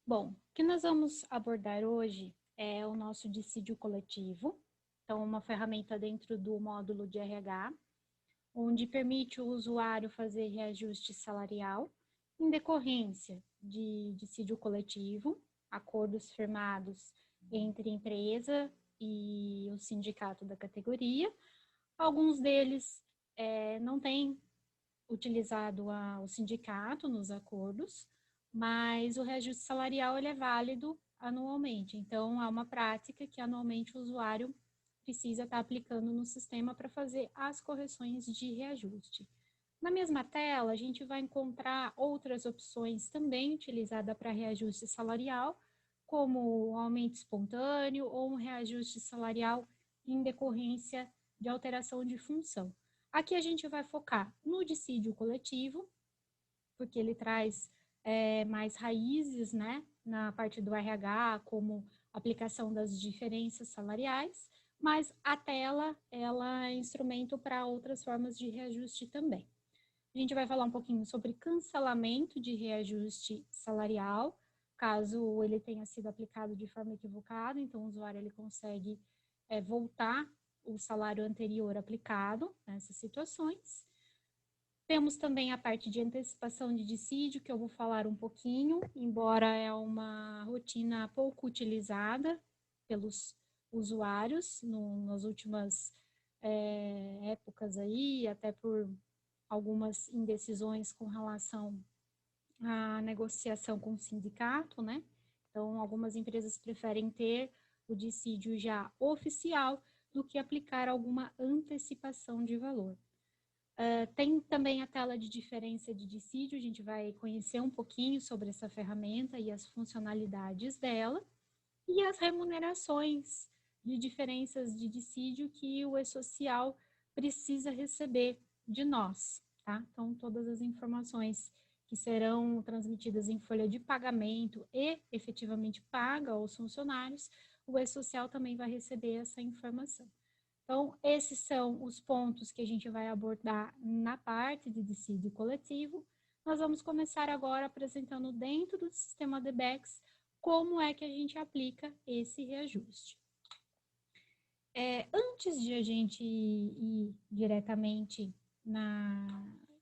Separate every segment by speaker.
Speaker 1: Bom, o que nós vamos abordar hoje é o nosso dissídio coletivo, então uma ferramenta dentro do módulo de RH, onde permite o usuário fazer reajuste salarial em decorrência de dissídio coletivo, acordos firmados entre empresa e o sindicato da categoria. Alguns deles não têm utilizado o sindicato nos acordos, mas o reajuste salarial ele é válido anualmente. Então, é uma prática que anualmente o usuário precisa estar aplicando no sistema para fazer as correções de reajuste. Na mesma tela, a gente vai encontrar outras opções também utilizadas para reajuste salarial, como o aumento espontâneo ou um reajuste salarial em decorrência de alteração de função. Aqui a gente vai focar no dissídio coletivo, porque ele traz mais raízes, né, na parte do RH, como aplicação das diferenças salariais, mas a tela, ela é instrumento para outras formas de reajuste também. A gente vai falar um pouquinho sobre cancelamento de reajuste salarial, caso ele tenha sido aplicado de forma equivocada, então o usuário ele consegue voltar o salário anterior aplicado nessas situações. Temos também a parte de antecipação de dissídio, que eu vou falar um pouquinho, embora é uma rotina pouco utilizada pelos usuários nas últimas épocas aí, até por algumas indecisões com relação à negociação com o sindicato, né? Então, algumas empresas preferem ter o dissídio já oficial do que aplicar alguma antecipação de valor. Tem também a tela de diferença de dissídio, a gente vai conhecer um pouquinho sobre essa ferramenta e as funcionalidades dela, e as remunerações de diferenças de dissídio que o E-Social precisa receber de nós, tá? Então, todas as informações que serão transmitidas em folha de pagamento e efetivamente paga aos funcionários, o E-Social também vai receber essa informação. Então, esses são os pontos que a gente vai abordar na parte de dissídio coletivo. Nós vamos começar agora apresentando dentro do sistema DBEX como é que a gente aplica esse reajuste. Antes de a gente ir diretamente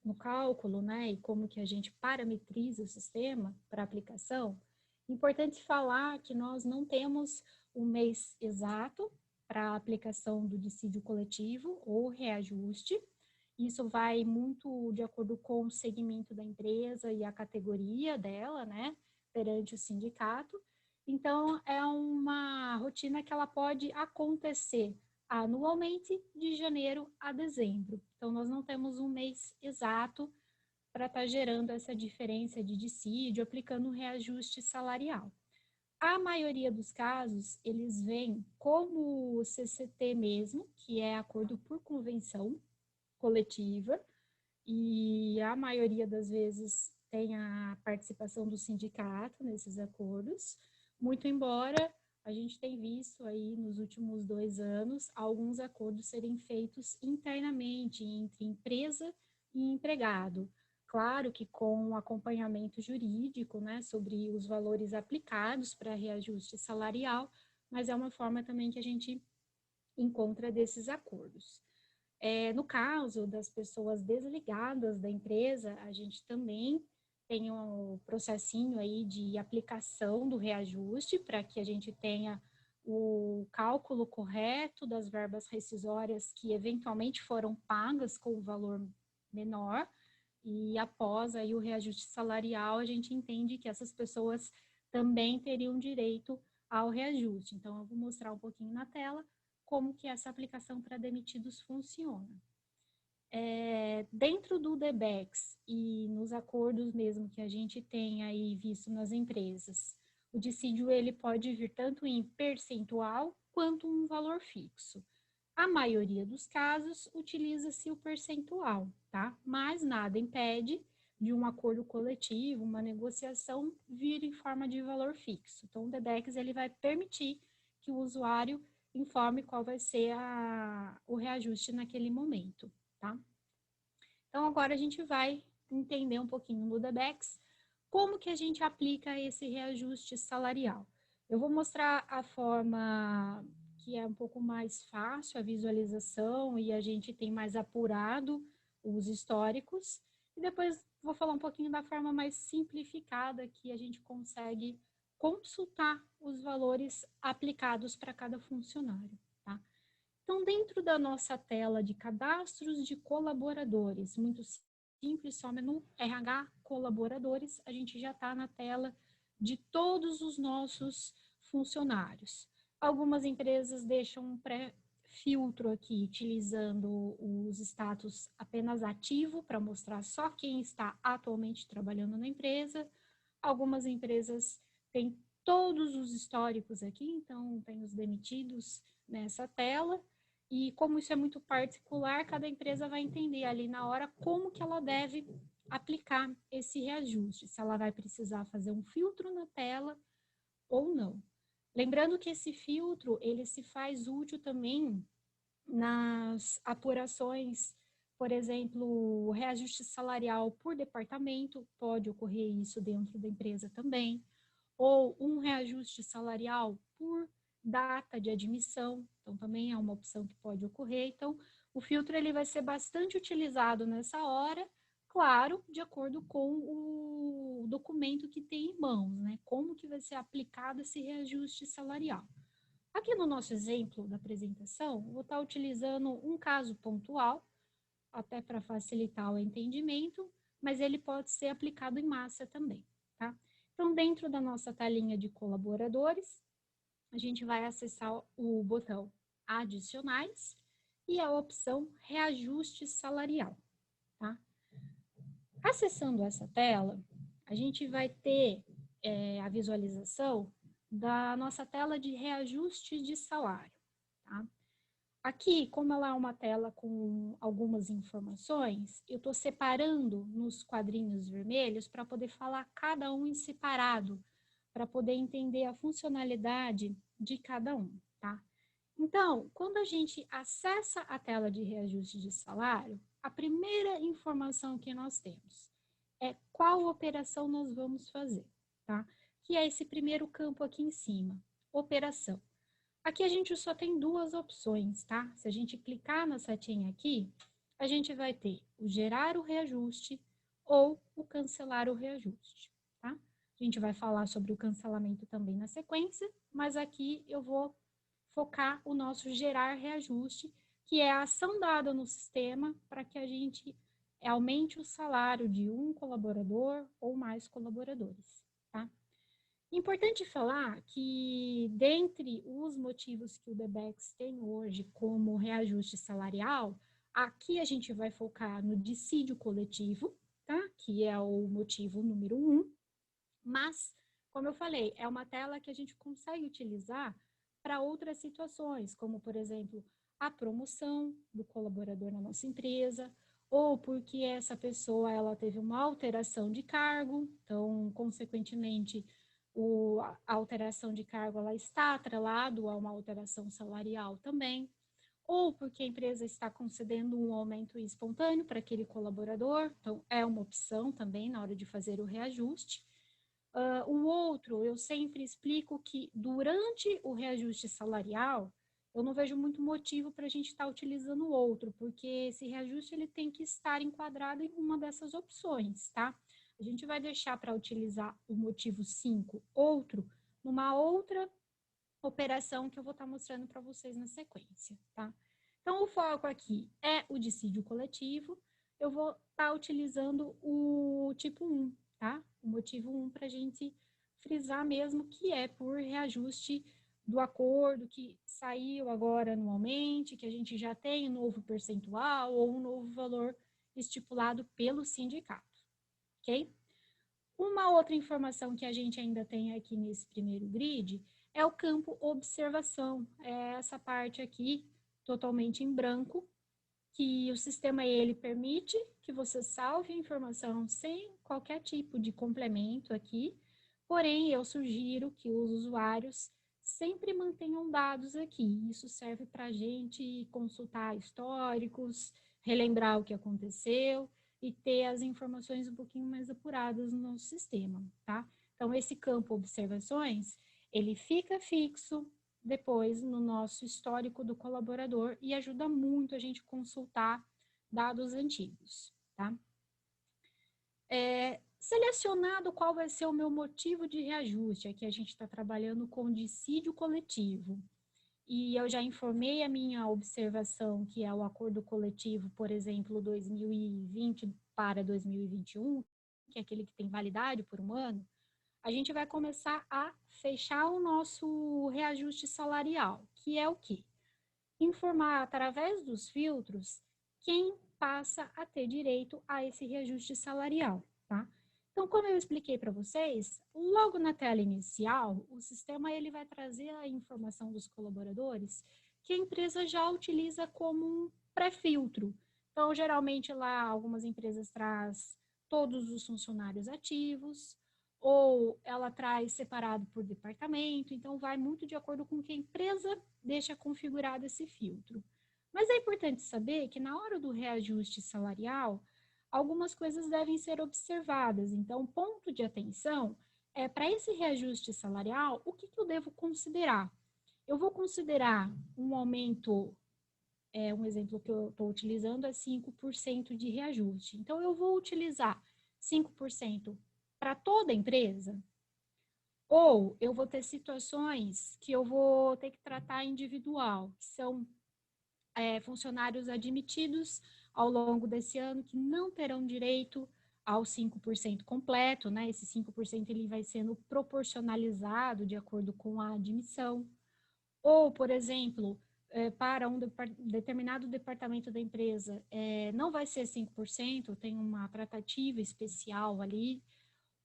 Speaker 1: no cálculo, né, e como que a gente parametriza o sistema para aplicação, é importante falar que nós não temos um mês exato para a aplicação do dissídio coletivo ou reajuste. Isso vai muito de acordo com o segmento da empresa e a categoria dela, né, perante o sindicato. Então, é uma rotina que ela pode acontecer anualmente de janeiro a dezembro. Então, nós não temos um mês exato para estar gerando essa diferença de dissídio, aplicando um reajuste salarial. A maioria dos casos, eles vêm como o CCT mesmo, que é acordo por convenção coletiva, e a maioria das vezes tem a participação do sindicato nesses acordos, muito embora a gente tenha visto aí nos últimos 2 anos alguns acordos serem feitos internamente entre empresa e empregado. Claro que com acompanhamento jurídico, né, sobre os valores aplicados para reajuste salarial, mas é uma forma também que a gente encontra desses acordos. No caso das pessoas desligadas da empresa, a gente também tem um processinho aí de aplicação do reajuste para que a gente tenha o cálculo correto das verbas rescisórias que eventualmente foram pagas com o valor menor, e após aí o reajuste salarial, a gente entende que essas pessoas também teriam direito ao reajuste. Então, eu vou mostrar um pouquinho na tela como que essa aplicação para demitidos funciona. Dentro do DBEX e nos acordos mesmo que a gente tem aí visto nas empresas, o dissídio ele pode vir tanto em percentual quanto um valor fixo. A maioria dos casos utiliza-se o percentual, tá? Mas nada impede de um acordo coletivo, uma negociação, vir em forma de valor fixo. Então, o DBEX ele vai permitir que o usuário informe qual vai ser o reajuste naquele momento, tá? Então, agora a gente vai entender um pouquinho no DBEX como que a gente aplica esse reajuste salarial? Eu vou mostrar a forma que é um pouco mais fácil, a visualização, e a gente tem mais apurado os históricos, e depois vou falar um pouquinho da forma mais simplificada que a gente consegue consultar os valores aplicados para cada funcionário, tá? Então, dentro da nossa tela de cadastros de colaboradores, muito simples, só menu RH colaboradores, a gente já está na tela de todos os nossos funcionários. Algumas empresas deixam um pré-filtro aqui, utilizando os status apenas ativo, para mostrar só quem está atualmente trabalhando na empresa. Algumas empresas têm todos os históricos aqui, então tem os demitidos nessa tela. E como isso é muito particular, cada empresa vai entender ali na hora como que ela deve aplicar esse reajuste, se ela vai precisar fazer um filtro na tela ou não. Lembrando que esse filtro, ele se faz útil também nas apurações, por exemplo, o reajuste salarial por departamento, pode ocorrer isso dentro da empresa também, ou um reajuste salarial por data de admissão, então também é uma opção que pode ocorrer. Então, o filtro ele vai ser bastante utilizado nessa hora, claro, de acordo com o documento que tem em mãos, né? Como que vai ser aplicado esse reajuste salarial. Aqui no nosso exemplo da apresentação, vou estar utilizando um caso pontual, até para facilitar o entendimento, mas ele pode ser aplicado em massa também, tá? Então, dentro da nossa telinha de colaboradores, a gente vai acessar o botão adicionais e a opção reajuste salarial, tá? Acessando essa tela, a gente vai ter a visualização da nossa tela de reajuste de salário, tá? Aqui, como ela é uma tela com algumas informações, eu estou separando nos quadrinhos vermelhos para poder falar cada um em separado, para poder entender a funcionalidade de cada um, tá? Então, quando a gente acessa a tela de reajuste de salário, a primeira informação que nós temos é qual operação nós vamos fazer, tá? Que é esse primeiro campo aqui em cima, operação. Aqui a gente só tem duas opções, tá? Se a gente clicar na setinha aqui, a gente vai ter o gerar o reajuste ou o cancelar o reajuste, tá? A gente vai falar sobre o cancelamento também na sequência, mas aqui eu vou focar o nosso gerar reajuste, que é a ação dada no sistema para que a gente aumente o salário de um colaborador ou mais colaboradores, tá? Importante falar que, dentre os motivos que o DBEX tem hoje como reajuste salarial, aqui a gente vai focar no dissídio coletivo, tá? Que é o motivo número 1, mas, como eu falei, é uma tela que a gente consegue utilizar para outras situações, como, por exemplo, a promoção do colaborador na nossa empresa, ou porque essa pessoa ela teve uma alteração de cargo, então, consequentemente, a alteração de cargo ela está atrelado a uma alteração salarial também, ou porque a empresa está concedendo um aumento espontâneo para aquele colaborador, então é uma opção também na hora de fazer o reajuste. O outro, eu sempre explico que durante o reajuste salarial, eu não vejo muito motivo para a gente estar utilizando o outro, porque esse reajuste ele tem que estar enquadrado em uma dessas opções, tá? A gente vai deixar para utilizar o motivo 5, outro, numa outra operação que eu vou estar mostrando para vocês na sequência, tá? Então, o foco aqui é o dissídio coletivo, eu vou estar utilizando o tipo 1, tá? O motivo 1 para a gente frisar mesmo que é por reajuste do acordo que saiu agora anualmente, que a gente já tem um novo percentual ou um novo valor estipulado pelo sindicato, ok? Uma outra informação que a gente ainda tem aqui nesse primeiro grid é o campo observação, é essa parte aqui totalmente em branco, que o sistema ele permite que você salve a informação sem qualquer tipo de complemento aqui, porém eu sugiro que os usuários sempre mantenham dados aqui. Isso serve para a gente consultar históricos, relembrar o que aconteceu e ter as informações um pouquinho mais apuradas no nosso sistema, tá? Então, esse campo observações, ele fica fixo depois no nosso histórico do colaborador e ajuda muito a gente consultar dados antigos, tá? Selecionado qual vai ser o meu motivo de reajuste, aqui a gente está trabalhando com dissídio coletivo, e eu já informei a minha observação, que é o acordo coletivo, por exemplo, 2020 para 2021, que é aquele que tem validade por um ano, a gente vai começar a fechar o nosso reajuste salarial, que é o quê? Informar através dos filtros quem passa a ter direito a esse reajuste salarial, tá? Então, como eu expliquei para vocês, logo na tela inicial, o sistema ele vai trazer a informação dos colaboradores que a empresa já utiliza como um pré-filtro. Então, geralmente lá algumas empresas traz todos os funcionários ativos, ou ela traz separado por departamento, então vai muito de acordo com o que a empresa deixa configurado esse filtro. Mas é importante saber que na hora do reajuste salarial, algumas coisas devem ser observadas. Então, ponto de atenção é para esse reajuste salarial, o que eu devo considerar? Eu vou considerar um aumento, um exemplo que eu estou utilizando é 5% de reajuste. Então, eu vou utilizar 5% para toda a empresa? Ou eu vou ter situações que eu vou ter que tratar individual, que são funcionários admitidos ao longo desse ano que não terão direito ao 5% completo, né? Esse 5% ele vai sendo proporcionalizado de acordo com a admissão. Ou, por exemplo, para um determinado departamento da empresa, não vai ser 5%, tem uma tratativa especial ali,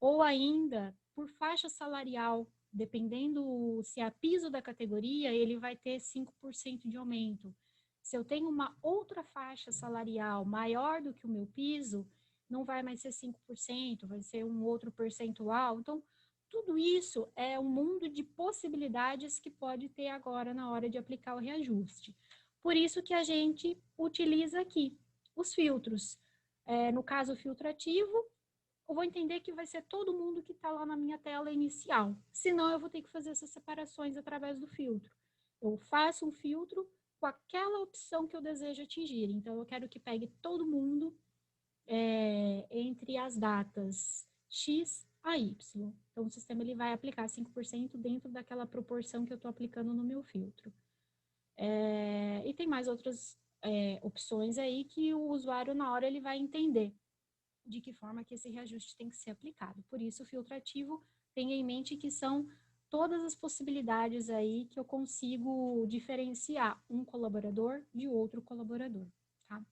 Speaker 1: ou ainda por faixa salarial, dependendo se é piso da categoria, ele vai ter 5% de aumento. Se eu tenho uma outra faixa salarial maior do que o meu piso, não vai mais ser 5%, vai ser um outro percentual. Então, tudo isso é um mundo de possibilidades que pode ter agora na hora de aplicar o reajuste. Por isso que a gente utiliza aqui os filtros. No caso, o filtro ativo, eu vou entender que vai ser todo mundo que está lá na minha tela inicial. Senão, eu vou ter que fazer essas separações através do filtro. Eu faço um filtro com aquela opção que eu desejo atingir. Então, eu quero que pegue todo mundo entre as datas X a Y. Então, o sistema ele vai aplicar 5% dentro daquela proporção que eu estou aplicando no meu filtro. E tem mais outras opções aí que o usuário, na hora, ele vai entender de que forma que esse reajuste tem que ser aplicado. Por isso, o filtro ativo tenha em mente que são todas as possibilidades aí que eu consigo diferenciar um colaborador de outro colaborador, tá?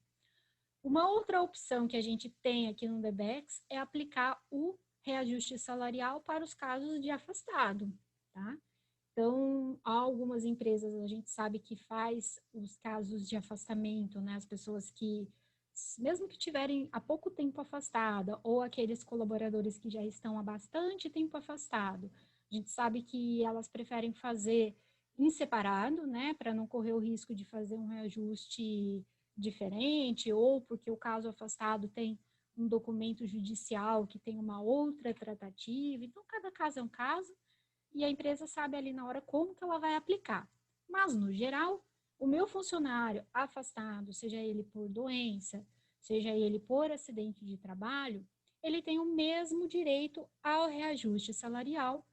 Speaker 1: Uma outra opção que a gente tem aqui no DBEX é aplicar o reajuste salarial para os casos de afastado, tá? Então, algumas empresas a gente sabe que faz os casos de afastamento, né? As pessoas que, mesmo que tiverem há pouco tempo afastada, ou aqueles colaboradores que já estão há bastante tempo afastado, a gente sabe que elas preferem fazer em separado, né? Para não correr o risco de fazer um reajuste diferente, ou porque o caso afastado tem um documento judicial que tem uma outra tratativa. Então, cada caso é um caso, e a empresa sabe ali na hora como que ela vai aplicar. Mas, no geral, o meu funcionário afastado, seja ele por doença, seja ele por acidente de trabalho, ele tem o mesmo direito ao reajuste salarial,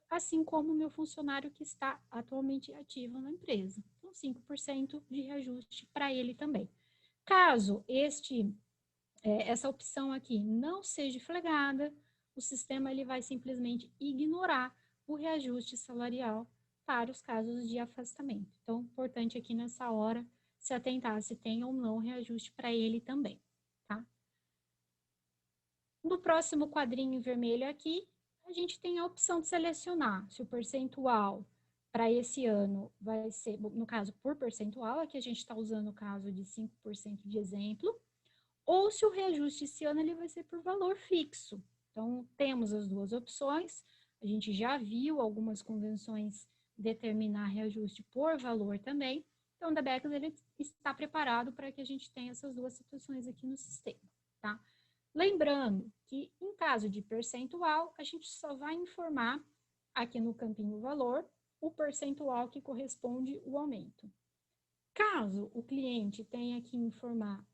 Speaker 1: assim como o meu funcionário que está atualmente ativo na empresa. Então, 5% de reajuste para ele também. Caso essa opção aqui não seja flagrada, o sistema ele vai simplesmente ignorar o reajuste salarial para os casos de afastamento. Então, importante aqui nessa hora se atentar se tem ou não reajuste para ele também, tá? No próximo quadrinho vermelho aqui, a gente tem a opção de selecionar se o percentual para esse ano vai ser, no caso, por percentual, aqui a gente está usando o caso de 5% de exemplo, ou se o reajuste esse ano ele vai ser por valor fixo. Então, temos as duas opções. A gente já viu algumas convenções determinar reajuste por valor também. Então, o DBEX ele está preparado para que a gente tenha essas duas situações aqui no sistema. tá? Lembrando que, em caso de percentual, a gente só vai informar aqui no campinho valor o percentual que corresponde ao aumento. Caso o cliente tenha que informar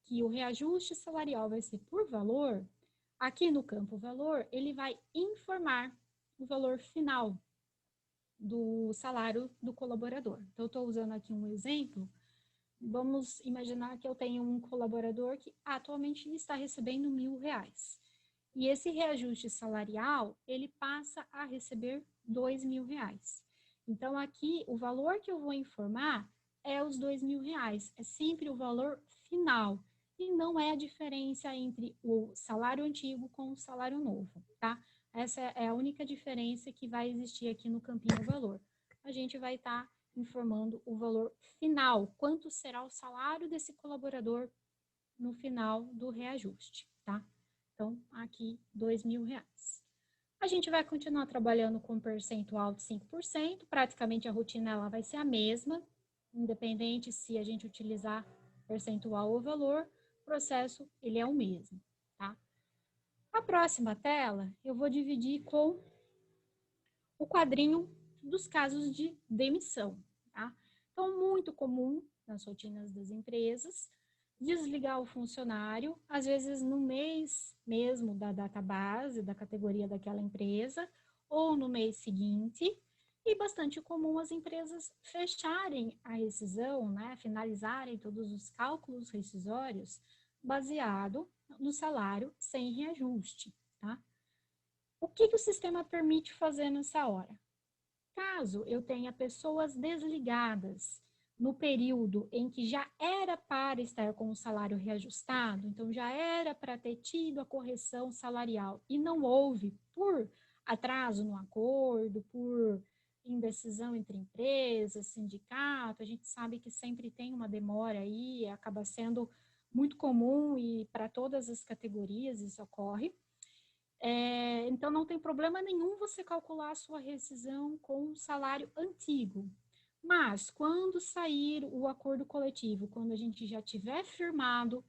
Speaker 1: que o reajuste salarial vai ser por valor, aqui no campo valor, ele vai informar o valor final do salário do colaborador. Então, eu estou usando aqui um exemplo. Vamos imaginar que eu tenho um colaborador que atualmente está recebendo R$1.000. E esse reajuste salarial, ele passa a receber R$2.000. Então, aqui, o valor que eu vou informar é os R$2.000. É sempre o valor final. E não é a diferença entre o salário antigo com o salário novo, tá? Essa é a única diferença que vai existir aqui no campinho valor. A gente vai estar informando o valor final, quanto será o salário desse colaborador no final do reajuste, tá? Então, aqui, R$2.000. A gente vai continuar trabalhando com percentual de 5%, praticamente a rotina ela vai ser a mesma, independente se a gente utilizar percentual ou valor, o processo ele é o mesmo, tá? A próxima tela, eu vou dividir com o quadrinho dos casos de demissão, tá? Então, muito comum nas rotinas das empresas, desligar o funcionário, às vezes no mês mesmo da database, da categoria daquela empresa, ou no mês seguinte, e bastante comum as empresas fecharem a rescisão, né, finalizarem todos os cálculos rescisórios baseado no salário sem reajuste, tá? O que o sistema permite fazer nessa hora? Caso eu tenha pessoas desligadas no período em que já era para estar com o salário reajustado, então já era para ter tido a correção salarial e não houve por atraso no acordo, por indecisão entre empresas, sindicato, a gente sabe que sempre tem uma demora aí, acaba sendo muito comum e para todas as categorias isso ocorre. Então, não tem problema nenhum você calcular a sua rescisão com o salário antigo. Mas, quando sair o acordo coletivo, quando a gente já tiver firmado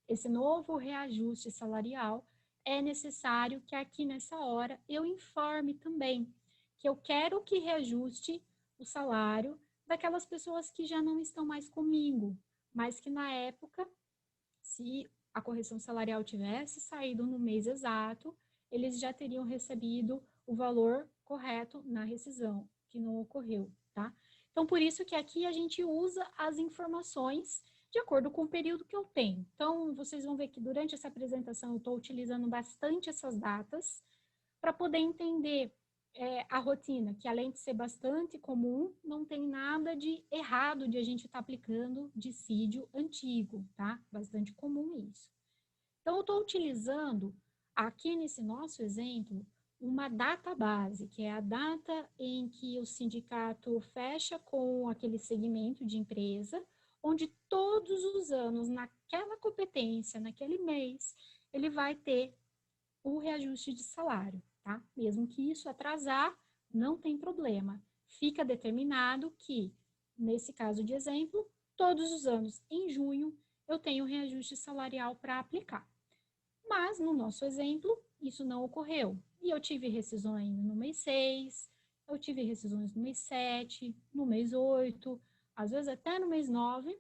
Speaker 1: esse novo reajuste salarial, é necessário que aqui nessa hora eu informe também que eu quero que reajuste o salário daquelas pessoas que já não estão mais comigo, mas que na época, se a correção salarial tivesse saído no mês exato, eles já teriam recebido o valor correto na rescisão, que não ocorreu, tá? Então, por isso que aqui a gente usa as informações de acordo com o período que eu tenho. Então, vocês vão ver que durante essa apresentação eu estou utilizando bastante essas datas para poder entender a rotina, que além de ser bastante comum, não tem nada de errado de a gente estar aplicando dissídio antigo, tá? Bastante comum isso. Então, eu estou utilizando aqui nesse nosso exemplo uma data base, que é a data em que o sindicato fecha com aquele segmento de empresa, onde todos os anos, naquela competência, naquele mês, ele vai ter o reajuste de salário, tá? Mesmo que isso atrasar, não tem problema. Fica determinado que, nesse caso de exemplo, todos os anos, em junho, eu tenho reajuste salarial para aplicar. Mas, no nosso exemplo, isso não ocorreu. E eu tive rescisões no mês 6, eu tive rescisões no mês 7, no mês 8, às vezes até no mês 9,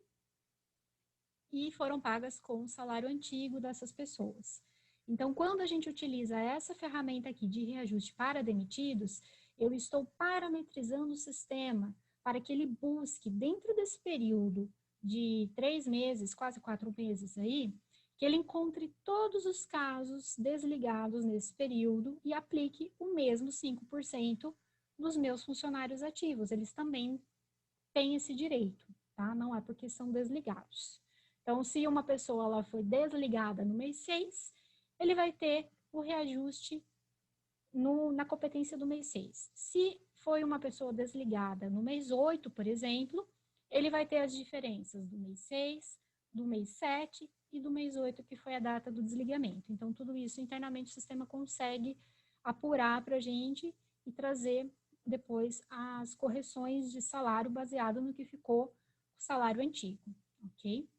Speaker 1: e foram pagas com o salário antigo dessas pessoas. Então, quando a gente utiliza essa ferramenta aqui de reajuste para demitidos, eu estou parametrizando o sistema para que ele busque, dentro desse período de 3 meses, quase 4 meses aí, que ele encontre todos os casos desligados nesse período e aplique o mesmo 5% dos meus funcionários ativos. Eles também têm esse direito, tá? Não é porque são desligados. Então, se uma pessoa ela foi desligada no mês 6, ele vai ter o reajuste na competência do mês 6. Se foi uma pessoa desligada no mês 8, por exemplo, ele vai ter as diferenças do mês 6, do mês 7 e do mês 8, que foi a data do desligamento. Então, tudo isso internamente o sistema consegue apurar para a gente e trazer depois as correções de salário baseado no que ficou o salário antigo, ok?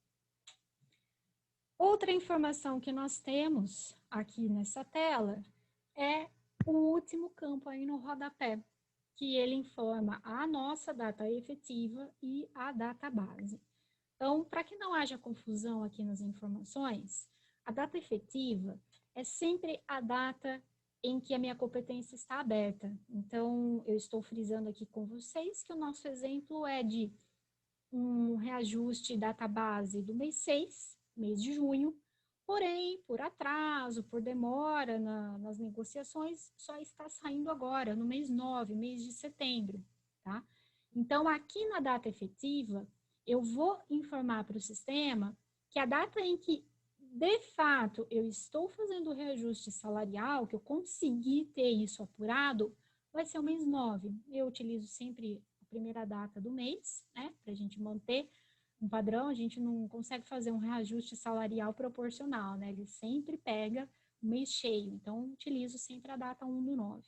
Speaker 1: Outra informação que nós temos aqui nessa tela é o último campo aí no rodapé, que ele informa a nossa data efetiva e a data base. Então, para que não haja confusão aqui nas informações, a data efetiva é sempre a data em que a minha competência está aberta. Então, eu estou frisando aqui com vocês que o nosso exemplo é de um reajuste data base do mês 6, mês de junho, porém, por atraso, por demora nas negociações, só está saindo agora, no mês 9, mês de setembro, tá? Então, aqui na data efetiva, eu vou informar para o sistema que a data em que, de fato, eu estou fazendo o reajuste salarial, que eu consegui ter isso apurado, vai ser o mês 9. Eu utilizo sempre a primeira data do mês, né, para a gente manter um padrão. A gente não consegue fazer um reajuste salarial proporcional, né, ele sempre pega o mês cheio, então utilizo sempre a data 1/9,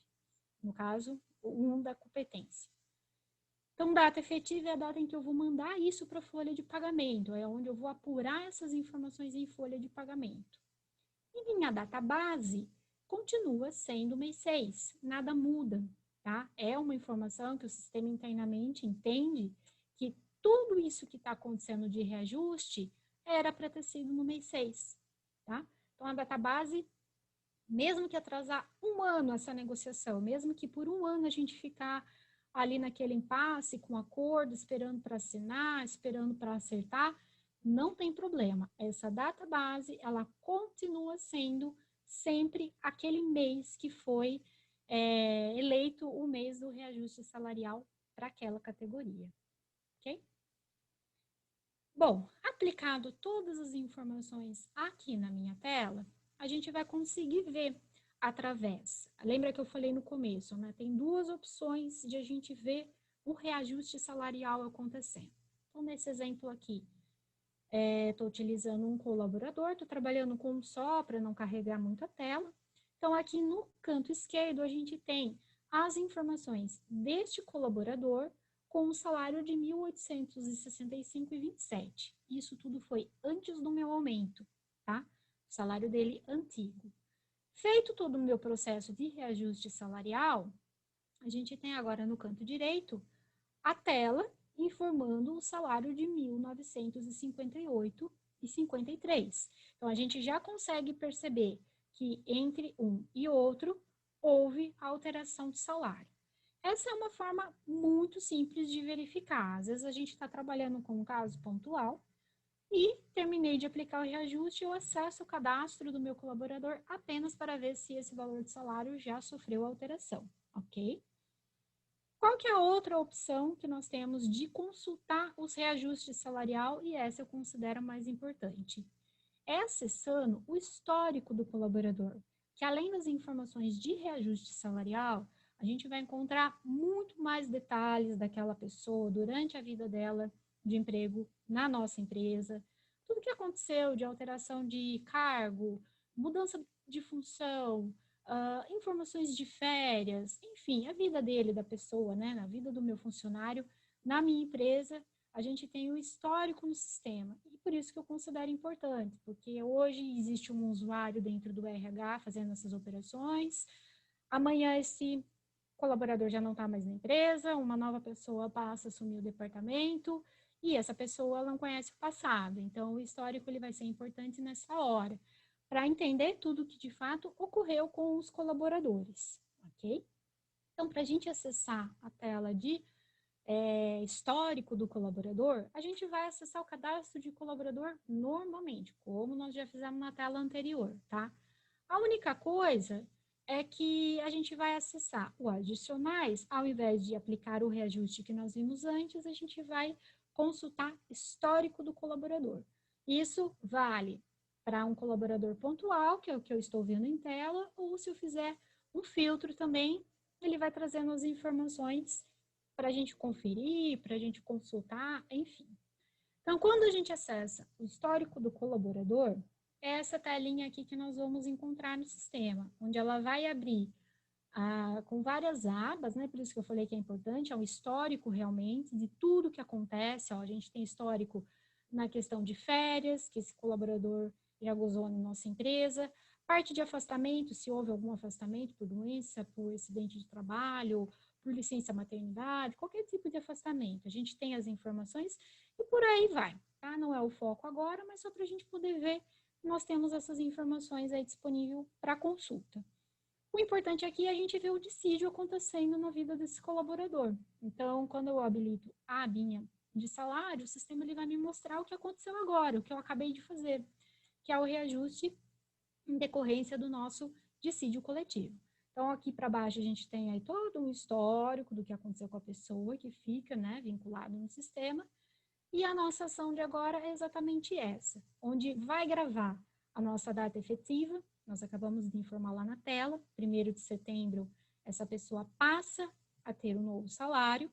Speaker 1: no caso, o 1 da competência. Então, data efetiva é a data em que eu vou mandar isso para a folha de pagamento, é onde eu vou apurar essas informações em folha de pagamento. E minha data base continua sendo mês 6, nada muda, tá? É uma informação que o sistema internamente entende que tudo isso que está acontecendo de reajuste era para ter sido no mês 6, tá? Então, a data base, mesmo que atrasar um ano essa negociação, mesmo que por um ano a gente ficar ali naquele impasse com acordo, esperando para assinar, esperando para acertar, não tem problema. Essa data base, ela continua sendo sempre aquele mês que foi eleito o mês do reajuste salarial para aquela categoria, ok? Bom, aplicado todas as informações aqui na minha tela, a gente vai conseguir ver através, lembra que eu falei no começo, né? Tem duas opções de a gente ver o reajuste salarial acontecendo. Então, nesse exemplo aqui, estou utilizando um colaborador, estou trabalhando com um só para não carregar muito a tela. Então, aqui no canto esquerdo, a gente tem as informações deste colaborador com um salário de R$ 1.865,27. Isso tudo foi antes do meu aumento, tá? O salário dele antigo. Feito todo o meu processo de reajuste salarial, a gente tem agora no canto direito a tela informando o salário de R$ 1.958,53. Então, a gente já consegue perceber que entre um e outro houve alteração de salário. Essa é uma forma muito simples de verificar. Às vezes a gente está trabalhando com um caso pontual e terminei de aplicar o reajuste, eu acesso o cadastro do meu colaborador apenas para ver se esse valor de salário já sofreu alteração, ok? Qual que é a outra opção que nós temos de consultar os reajustes salarial, e essa eu considero mais importante? É acessando o histórico do colaborador, que além das informações de reajuste salarial, a gente vai encontrar muito mais detalhes daquela pessoa durante a vida dela de emprego na nossa empresa, tudo que aconteceu de alteração de cargo, mudança de função, informações de férias, enfim, a vida dele, da pessoa, né, na vida do meu funcionário, na minha empresa, a gente tem o histórico no sistema. E por isso que eu considero importante, porque hoje existe um usuário dentro do RH fazendo essas operações, amanhã esse colaborador já não está mais na empresa, uma nova pessoa passa a assumir o departamento, e essa pessoa não conhece o passado. Então, o histórico ele vai ser importante nessa hora, para entender tudo que de fato ocorreu com os colaboradores, ok? Então, para a gente acessar a tela de histórico do colaborador, a gente vai acessar o cadastro de colaborador normalmente, como nós já fizemos na tela anterior, tá? A única coisa é que a gente vai acessar o adicionais, ao invés de aplicar o reajuste que nós vimos antes, a gente vai consultar histórico do colaborador. Isso vale para um colaborador pontual, que é o que eu estou vendo em tela, ou se eu fizer um filtro também, ele vai trazendo as informações para a gente conferir, para a gente consultar, enfim. Então, quando a gente acessa o histórico do colaborador, é essa telinha aqui que nós vamos encontrar no sistema, onde ela vai abrir com várias abas, né? Por isso que eu falei que é importante, é um histórico realmente de tudo que acontece. Ó, a gente tem histórico na questão de férias, que esse colaborador já gozou na nossa empresa. Parte de afastamento, se houve algum afastamento por doença, por acidente de trabalho, por licença maternidade, qualquer tipo de afastamento. A gente tem as informações e por aí vai, tá? Não é o foco agora, mas só para a gente poder ver que nós temos essas informações aí disponível para consulta. O importante aqui é a gente ver o dissídio acontecendo na vida desse colaborador. Então, quando eu habilito a abinha de salário, o sistema ele vai me mostrar o que aconteceu agora, o que eu acabei de fazer, que é o reajuste em decorrência do nosso dissídio coletivo. Então, aqui para baixo a gente tem aí todo um histórico do que aconteceu com a pessoa que fica, né, vinculado no sistema. E a nossa ação de agora é exatamente essa, onde vai gravar a nossa data efetiva. Nós acabamos de informar lá na tela, 1º de setembro, essa pessoa passa a ter um novo salário,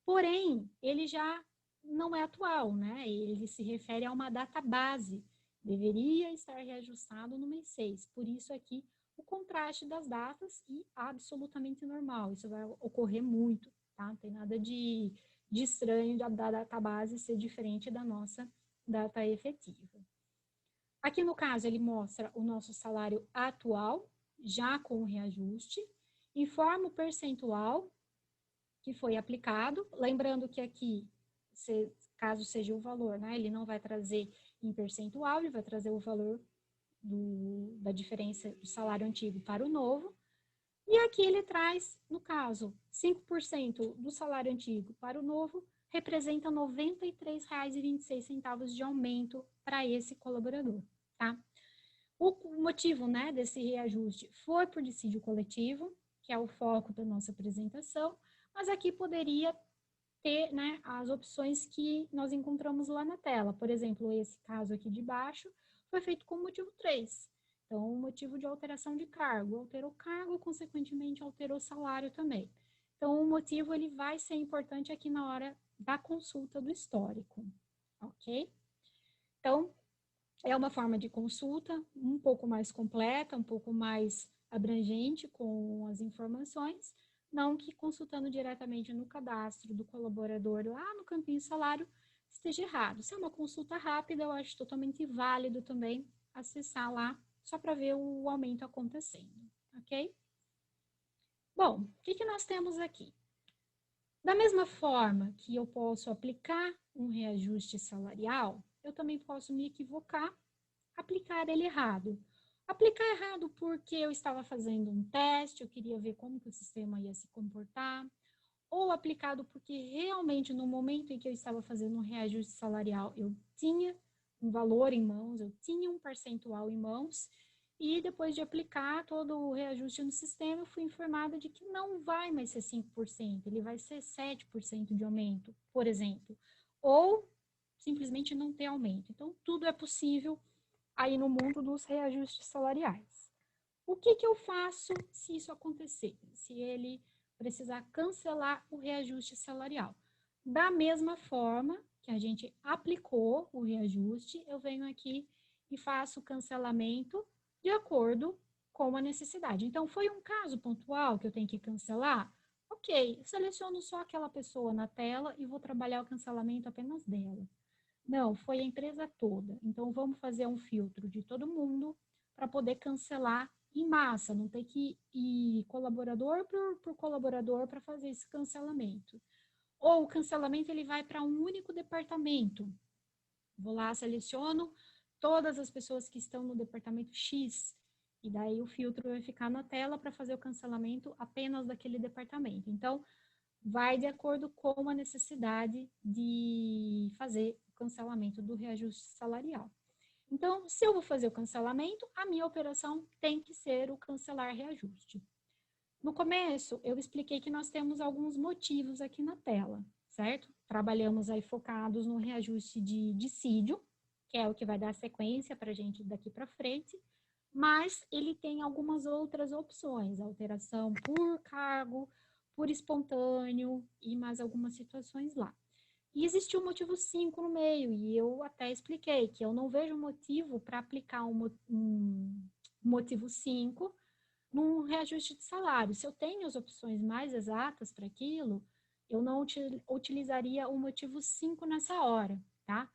Speaker 1: porém, ele já não é atual, né? Ele se refere a uma data base, deveria estar reajustado no mês 6, por isso aqui o contraste das datas e absolutamente normal, isso vai ocorrer muito, tá? Não tem nada de estranho da data base ser diferente da nossa data efetiva. Aqui no caso ele mostra o nosso salário atual, já com o reajuste, informa o percentual que foi aplicado, lembrando que aqui, caso seja o valor, né, ele não vai trazer em percentual, ele vai trazer o valor da diferença do salário antigo para o novo, e aqui ele traz, no caso, 5% do salário antigo para o novo, representa R$ 93,26 de aumento para esse colaborador, tá? O motivo, né, desse reajuste foi por dissídio coletivo, que é o foco da nossa apresentação, mas aqui poderia ter, né, as opções que nós encontramos lá na tela. Por exemplo, esse caso aqui de baixo foi feito com o motivo 3. Então, o motivo de alteração de cargo, alterou cargo, consequentemente alterou salário também. Então, o motivo ele vai ser importante aqui na hora da consulta do histórico, ok? Então, é uma forma de consulta um pouco mais completa, um pouco mais abrangente com as informações, não que consultando diretamente no cadastro do colaborador lá no campinho salário esteja errado. Se é uma consulta rápida, eu acho totalmente válido também acessar lá só para ver o aumento acontecendo, ok? Bom, o que nós temos aqui? Da mesma forma que eu posso aplicar um reajuste salarial, eu também posso me equivocar, aplicar ele errado. Aplicar errado porque eu estava fazendo um teste, eu queria ver como que o sistema ia se comportar, ou aplicado porque realmente no momento em que eu estava fazendo um reajuste salarial, eu tinha um valor em mãos, eu tinha um percentual em mãos, e depois de aplicar todo o reajuste no sistema, eu fui informada de que não vai mais ser 5%, ele vai ser 7% de aumento, por exemplo, ou simplesmente não ter aumento. Então, tudo é possível aí no mundo dos reajustes salariais. O que eu faço se isso acontecer? Se ele precisar cancelar o reajuste salarial? Da mesma forma que a gente aplicou o reajuste, eu venho aqui e faço o cancelamento de acordo com a necessidade. Então, foi um caso pontual que eu tenho que cancelar? Ok, seleciono só aquela pessoa na tela e vou trabalhar o cancelamento apenas dela. Não, foi a empresa toda. Então, vamos fazer um filtro de todo mundo para poder cancelar em massa, não ter que ir colaborador por colaborador para fazer esse cancelamento. Ou o cancelamento ele vai para um único departamento. Vou lá, seleciono todas as pessoas que estão no departamento X, e daí o filtro vai ficar na tela para fazer o cancelamento apenas daquele departamento. Então, vai de acordo com a necessidade de fazer o cancelamento do reajuste salarial. Então, se eu vou fazer o cancelamento, a minha operação tem que ser o cancelar reajuste. No começo, eu expliquei que nós temos alguns motivos aqui na tela, certo? Trabalhamos aí focados no reajuste de dissídio, que é o que vai dar sequência para a gente daqui para frente, mas ele tem algumas outras opções, alteração por cargo, por espontâneo e mais algumas situações lá. E existiu o motivo 5 no meio, e eu até expliquei que eu não vejo motivo para aplicar um motivo 5 num reajuste de salário. Se eu tenho as opções mais exatas para aquilo, eu não utilizaria o motivo 5 nessa hora, tá?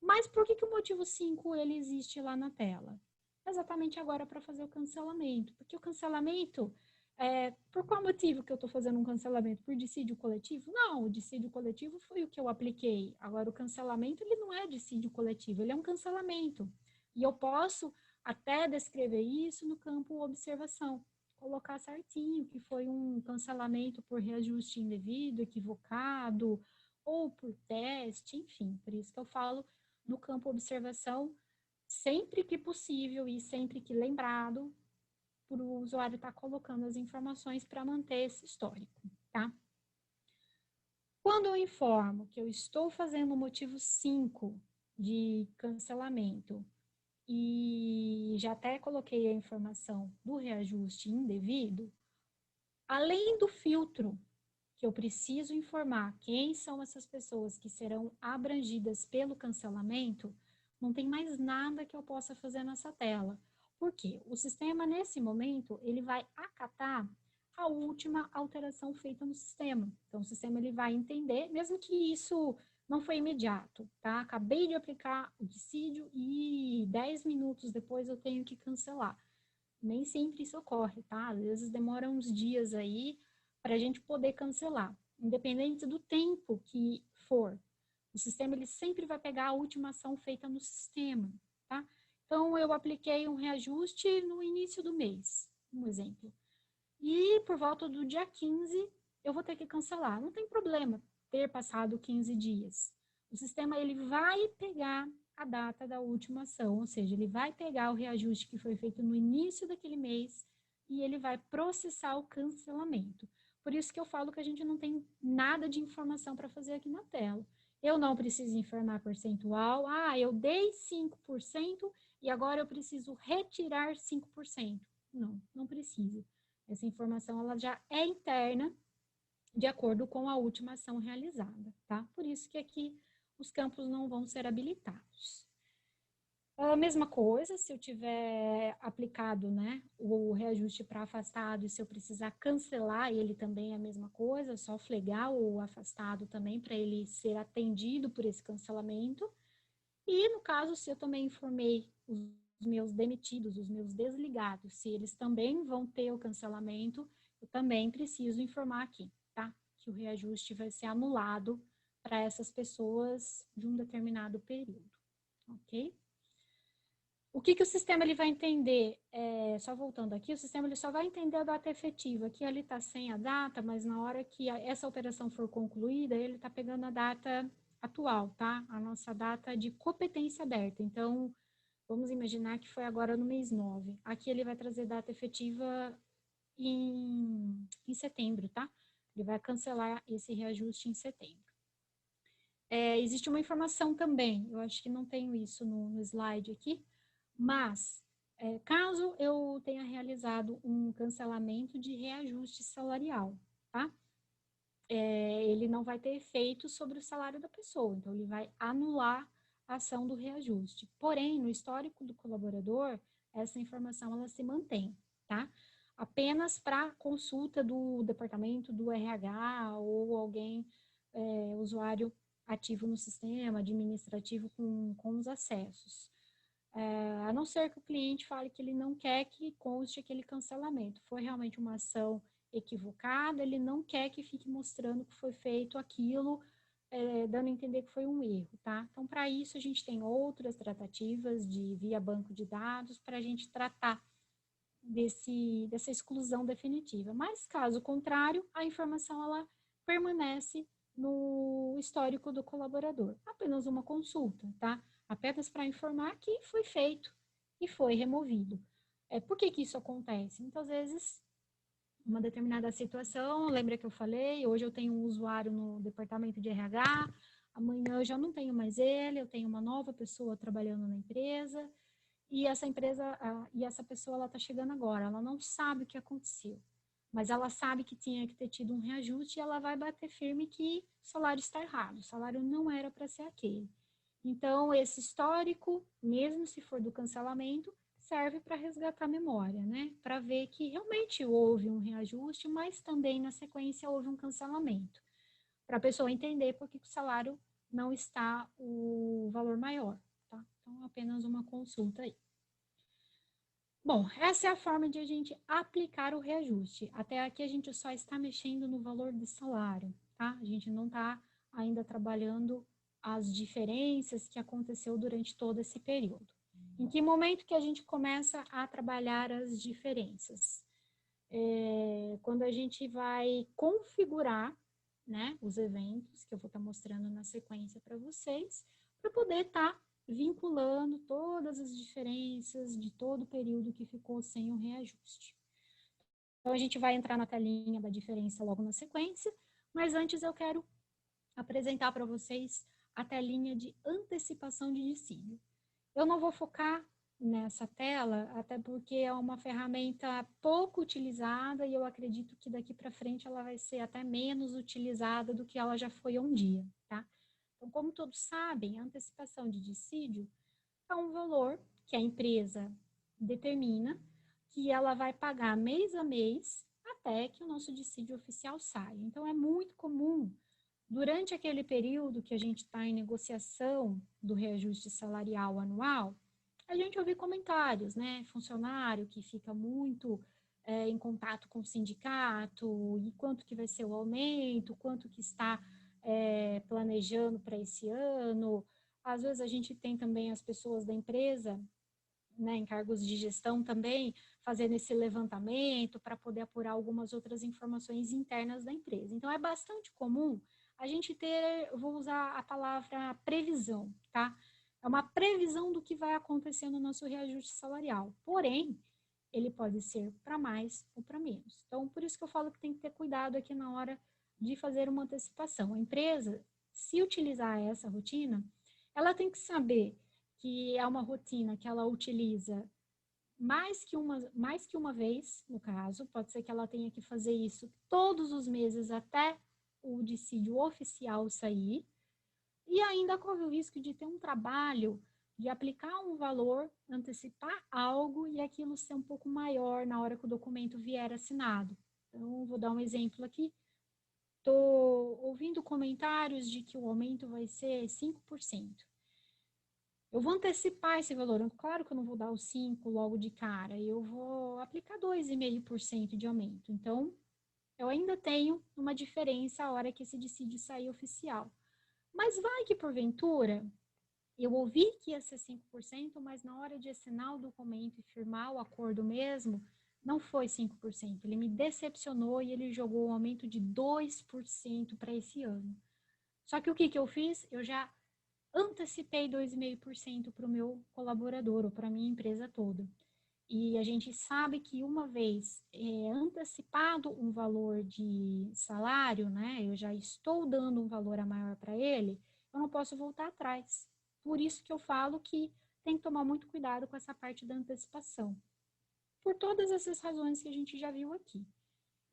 Speaker 1: Mas Mas por que o motivo 5 ele existe lá na tela? Exatamente agora para fazer o cancelamento. Porque o cancelamento, por qual motivo que eu estou fazendo um cancelamento? Por dissídio coletivo? Não, o dissídio coletivo foi o que eu apliquei. Agora, o cancelamento, ele não é dissídio coletivo, ele é um cancelamento. E eu posso até descrever isso no campo observação. Colocar certinho que foi um cancelamento por reajuste indevido, equivocado, ou por teste, enfim. Por isso que eu falo no campo observação, sempre que possível e sempre que lembrado, para o usuário estar colocando as informações para manter esse histórico, tá? Quando eu informo que eu estou fazendo o motivo 5 de cancelamento e já até coloquei a informação do reajuste indevido, além do filtro que eu preciso informar quem são essas pessoas que serão abrangidas pelo cancelamento, não tem mais nada que eu possa fazer nessa tela. Por quê? O sistema, nesse momento, ele vai acatar a última alteração feita no sistema. Então, o sistema ele vai entender, mesmo que isso não foi imediato, tá? Acabei de aplicar o dissídio e 10 minutos depois eu tenho que cancelar. Nem sempre isso ocorre, tá? Às vezes demora uns dias aí para a gente poder cancelar, independente do tempo que for. O sistema ele sempre vai pegar a última ação feita no sistema, tá? Então, eu apliquei um reajuste no início do mês, um exemplo. E por volta do dia 15, eu vou ter que cancelar. Não tem problema ter passado 15 dias. O sistema ele vai pegar a data da última ação, ou seja, ele vai pegar o reajuste que foi feito no início daquele mês e ele vai processar o cancelamento. Por isso que eu falo que a gente não tem nada de informação para fazer aqui na tela. Eu não preciso informar percentual. Eu dei 5% e agora eu preciso retirar 5%. Não, não precisa. Essa informação ela já é interna de acordo com a última ação realizada, tá? Por isso que aqui os campos não vão ser habilitados. A mesma coisa, se eu tiver aplicado, né, o reajuste para afastado e se eu precisar cancelar, ele também é a mesma coisa, só flegar o afastado também para ele ser atendido por esse cancelamento. E no caso, se eu também informei os meus demitidos, os meus desligados, se eles também vão ter o cancelamento, eu também preciso informar aqui, tá? Que o reajuste vai ser anulado para essas pessoas de um determinado período, ok? O que o sistema ele vai entender? Só voltando aqui, o sistema ele só vai entender a data efetiva. Aqui ele está sem a data, mas na hora que essa operação for concluída, ele está pegando a data atual, tá? A nossa data de competência aberta. Então, vamos imaginar que foi agora no mês 9. Aqui ele vai trazer data efetiva em setembro, tá? Ele vai cancelar esse reajuste em setembro. Existe uma informação também, eu acho que não tenho isso no slide aqui, mas caso eu tenha realizado um cancelamento de reajuste salarial, tá? Ele não vai ter efeito sobre o salário da pessoa, então ele vai anular a ação do reajuste. Porém, no histórico do colaborador, essa informação ela se mantém, tá? Apenas para consulta do departamento do RH ou alguém, usuário ativo no sistema, administrativo com os acessos. A não ser que o cliente fale que ele não quer que conste aquele cancelamento. Foi realmente uma ação equivocada, ele não quer que fique mostrando que foi feito aquilo, dando a entender que foi um erro, tá? Então, para isso, a gente tem outras tratativas via banco de dados para a gente tratar dessa exclusão definitiva. Mas, caso contrário, a informação ela permanece no histórico do colaborador. Apenas uma consulta, tá? Apenas para informar que foi feito e foi removido. Por que isso acontece? Muitas vezes, uma determinada situação, lembra que eu falei, hoje eu tenho um usuário no departamento de RH, amanhã eu já não tenho mais ele, eu tenho uma nova pessoa trabalhando na empresa, e essa pessoa ela está chegando agora, ela não sabe o que aconteceu, mas ela sabe que tinha que ter tido um reajuste e ela vai bater firme que o salário está errado, o salário não era para ser aquele. Então, esse histórico, mesmo se for do cancelamento, serve para resgatar a memória, né? Para ver que realmente houve um reajuste, mas também na sequência houve um cancelamento. Para a pessoa entender por que o salário não está o valor maior, Então, apenas uma consulta aí. Bom, essa é a forma de a gente aplicar o reajuste. Até aqui a gente só está mexendo no valor do salário, tá? A gente não está ainda trabalhando as diferenças que aconteceu durante todo esse período. Em que momento que a gente começa a trabalhar as diferenças? Quando a gente vai configurar, né, os eventos, que eu vou estar mostrando na sequência para vocês, para poder estar vinculando todas as diferenças de todo o período que ficou sem o reajuste. Então, a gente vai entrar na telinha da diferença logo na sequência, mas antes eu quero apresentar para vocês a telinha de antecipação de dissídio. Eu não vou focar nessa tela, até porque é uma ferramenta pouco utilizada e eu acredito que daqui para frente ela vai ser até menos utilizada do que ela já foi um dia, tá? Então, como todos sabem, a antecipação de dissídio é um valor que a empresa determina que ela vai pagar mês a mês até que o nosso dissídio oficial saia. Então, é muito comum, durante aquele período que a gente está em negociação do reajuste salarial anual, a gente ouvir comentários, né? Funcionário que fica muito em contato com o sindicato, e quanto que vai ser o aumento, quanto que está planejando para esse ano. Às vezes a gente tem também as pessoas da empresa, né, em cargos de gestão também, fazendo esse levantamento para poder apurar algumas outras informações internas da empresa. Então, é bastante comum a gente ter, eu vou usar a palavra previsão, tá? É uma previsão do que vai acontecer no nosso reajuste salarial. Porém, ele pode ser para mais ou para menos. Então, por isso que eu falo que tem que ter cuidado aqui na hora de fazer uma antecipação. A empresa, se utilizar essa rotina, ela tem que saber que é uma rotina que ela utiliza mais que uma vez, no caso, pode ser que ela tenha que fazer isso todos os meses até o dissídio oficial sair, e ainda corre o risco de ter um trabalho de aplicar um valor, antecipar algo e aquilo ser um pouco maior na hora que o documento vier assinado. Então, vou dar um exemplo aqui. Estou ouvindo comentários de que o aumento vai ser 5%. Eu vou antecipar esse valor. Claro que eu não vou dar os 5 logo de cara, eu vou aplicar 2,5% de aumento. Então, eu ainda tenho uma diferença a hora que esse dissídio sair oficial. Mas vai que, porventura, eu ouvi que ia ser 5%, mas na hora de assinar o documento e firmar o acordo mesmo, não foi 5%. Ele me decepcionou e ele jogou um aumento de 2% para esse ano. Só que o que eu fiz? Eu já antecipei 2,5% para o meu colaborador ou para a minha empresa toda. E a gente sabe que uma vez antecipado um valor de salário, né, eu já estou dando um valor a maior para ele, eu não posso voltar atrás. Por isso que eu falo que tem que tomar muito cuidado com essa parte da antecipação. Por todas essas razões que a gente já viu aqui.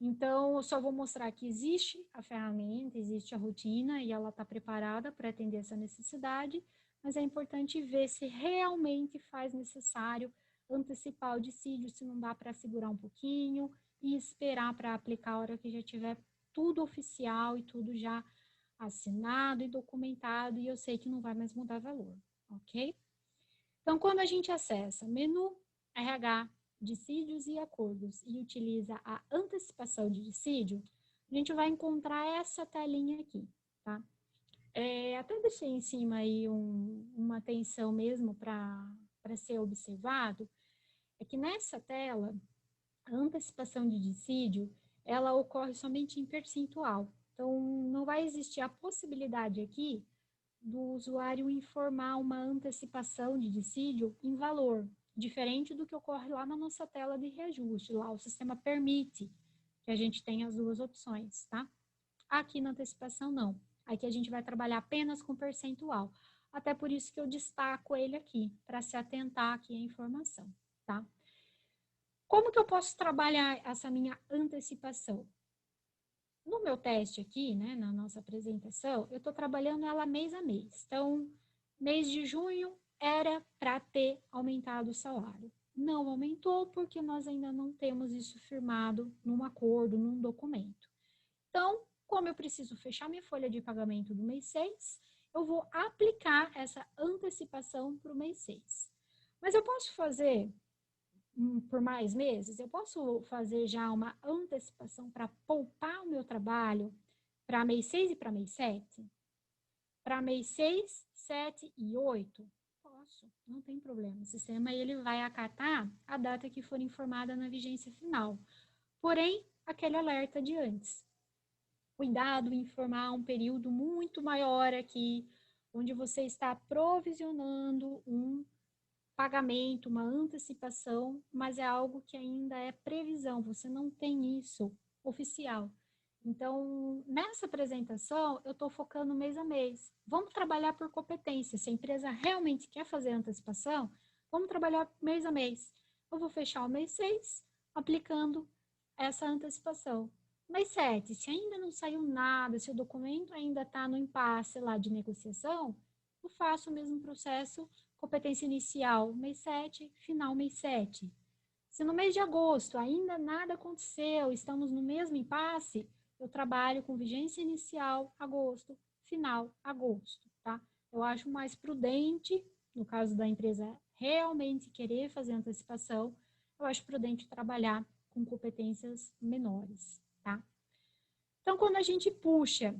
Speaker 1: Então, eu só vou mostrar que existe a ferramenta, existe a rotina e ela está preparada para atender essa necessidade, mas é importante ver se realmente faz necessário antecipar o dissídio, se não dá para segurar um pouquinho e esperar para aplicar a hora que já tiver tudo oficial e tudo já assinado e documentado, e eu sei que não vai mais mudar valor, ok? Então, quando a gente acessa menu RH, dissídios e acordos e utiliza a antecipação de dissídio, a gente vai encontrar essa telinha aqui, tá? Até deixei em cima aí uma atenção mesmo para ser observado, é que nessa tela, a antecipação de dissídio, ela ocorre somente em percentual. Então, não vai existir a possibilidade aqui do usuário informar uma antecipação de dissídio em valor, diferente do que ocorre lá na nossa tela de reajuste. Lá o sistema permite que a gente tenha as duas opções, tá? Aqui na antecipação, não. Aqui a gente vai trabalhar apenas com percentual. Até por isso que eu destaco ele aqui, para se atentar aqui à informação, tá? Como que eu posso trabalhar essa minha antecipação? No meu teste aqui, né, na nossa apresentação, eu estou trabalhando ela mês a mês. Então, mês de junho era para ter aumentado o salário. Não aumentou porque nós ainda não temos isso firmado num acordo, num documento. Então, como eu preciso fechar minha folha de pagamento do mês 6, eu vou aplicar essa antecipação para o mês 6. Mas eu posso fazer por mais meses? Eu posso fazer já uma antecipação para poupar o meu trabalho para mês 6 e para mês 7? Para mês 6, 7 e 8? Posso, não tem problema. O sistema ele vai acatar a data que for informada na vigência final. Porém, aquele alerta de antes. Cuidado em informar um período muito maior aqui, onde você está provisionando um pagamento, uma antecipação, mas é algo que ainda é previsão, você não tem isso oficial. Então, nessa apresentação, eu estou focando mês a mês. Vamos trabalhar por competência. Se a empresa realmente quer fazer antecipação, vamos trabalhar mês a mês. Eu vou fechar o mês 6, aplicando essa antecipação. Mês 7, se ainda não saiu nada, se o documento ainda está no impasse lá de negociação, eu faço o mesmo processo, competência inicial, mês 7, final, mês 7. Se no mês de agosto ainda nada aconteceu, estamos no mesmo impasse, eu trabalho com vigência inicial, agosto, final, agosto, tá? Eu acho mais prudente, no caso da empresa realmente querer fazer antecipação, eu acho prudente trabalhar com competências menores, tá? Então, quando a gente puxa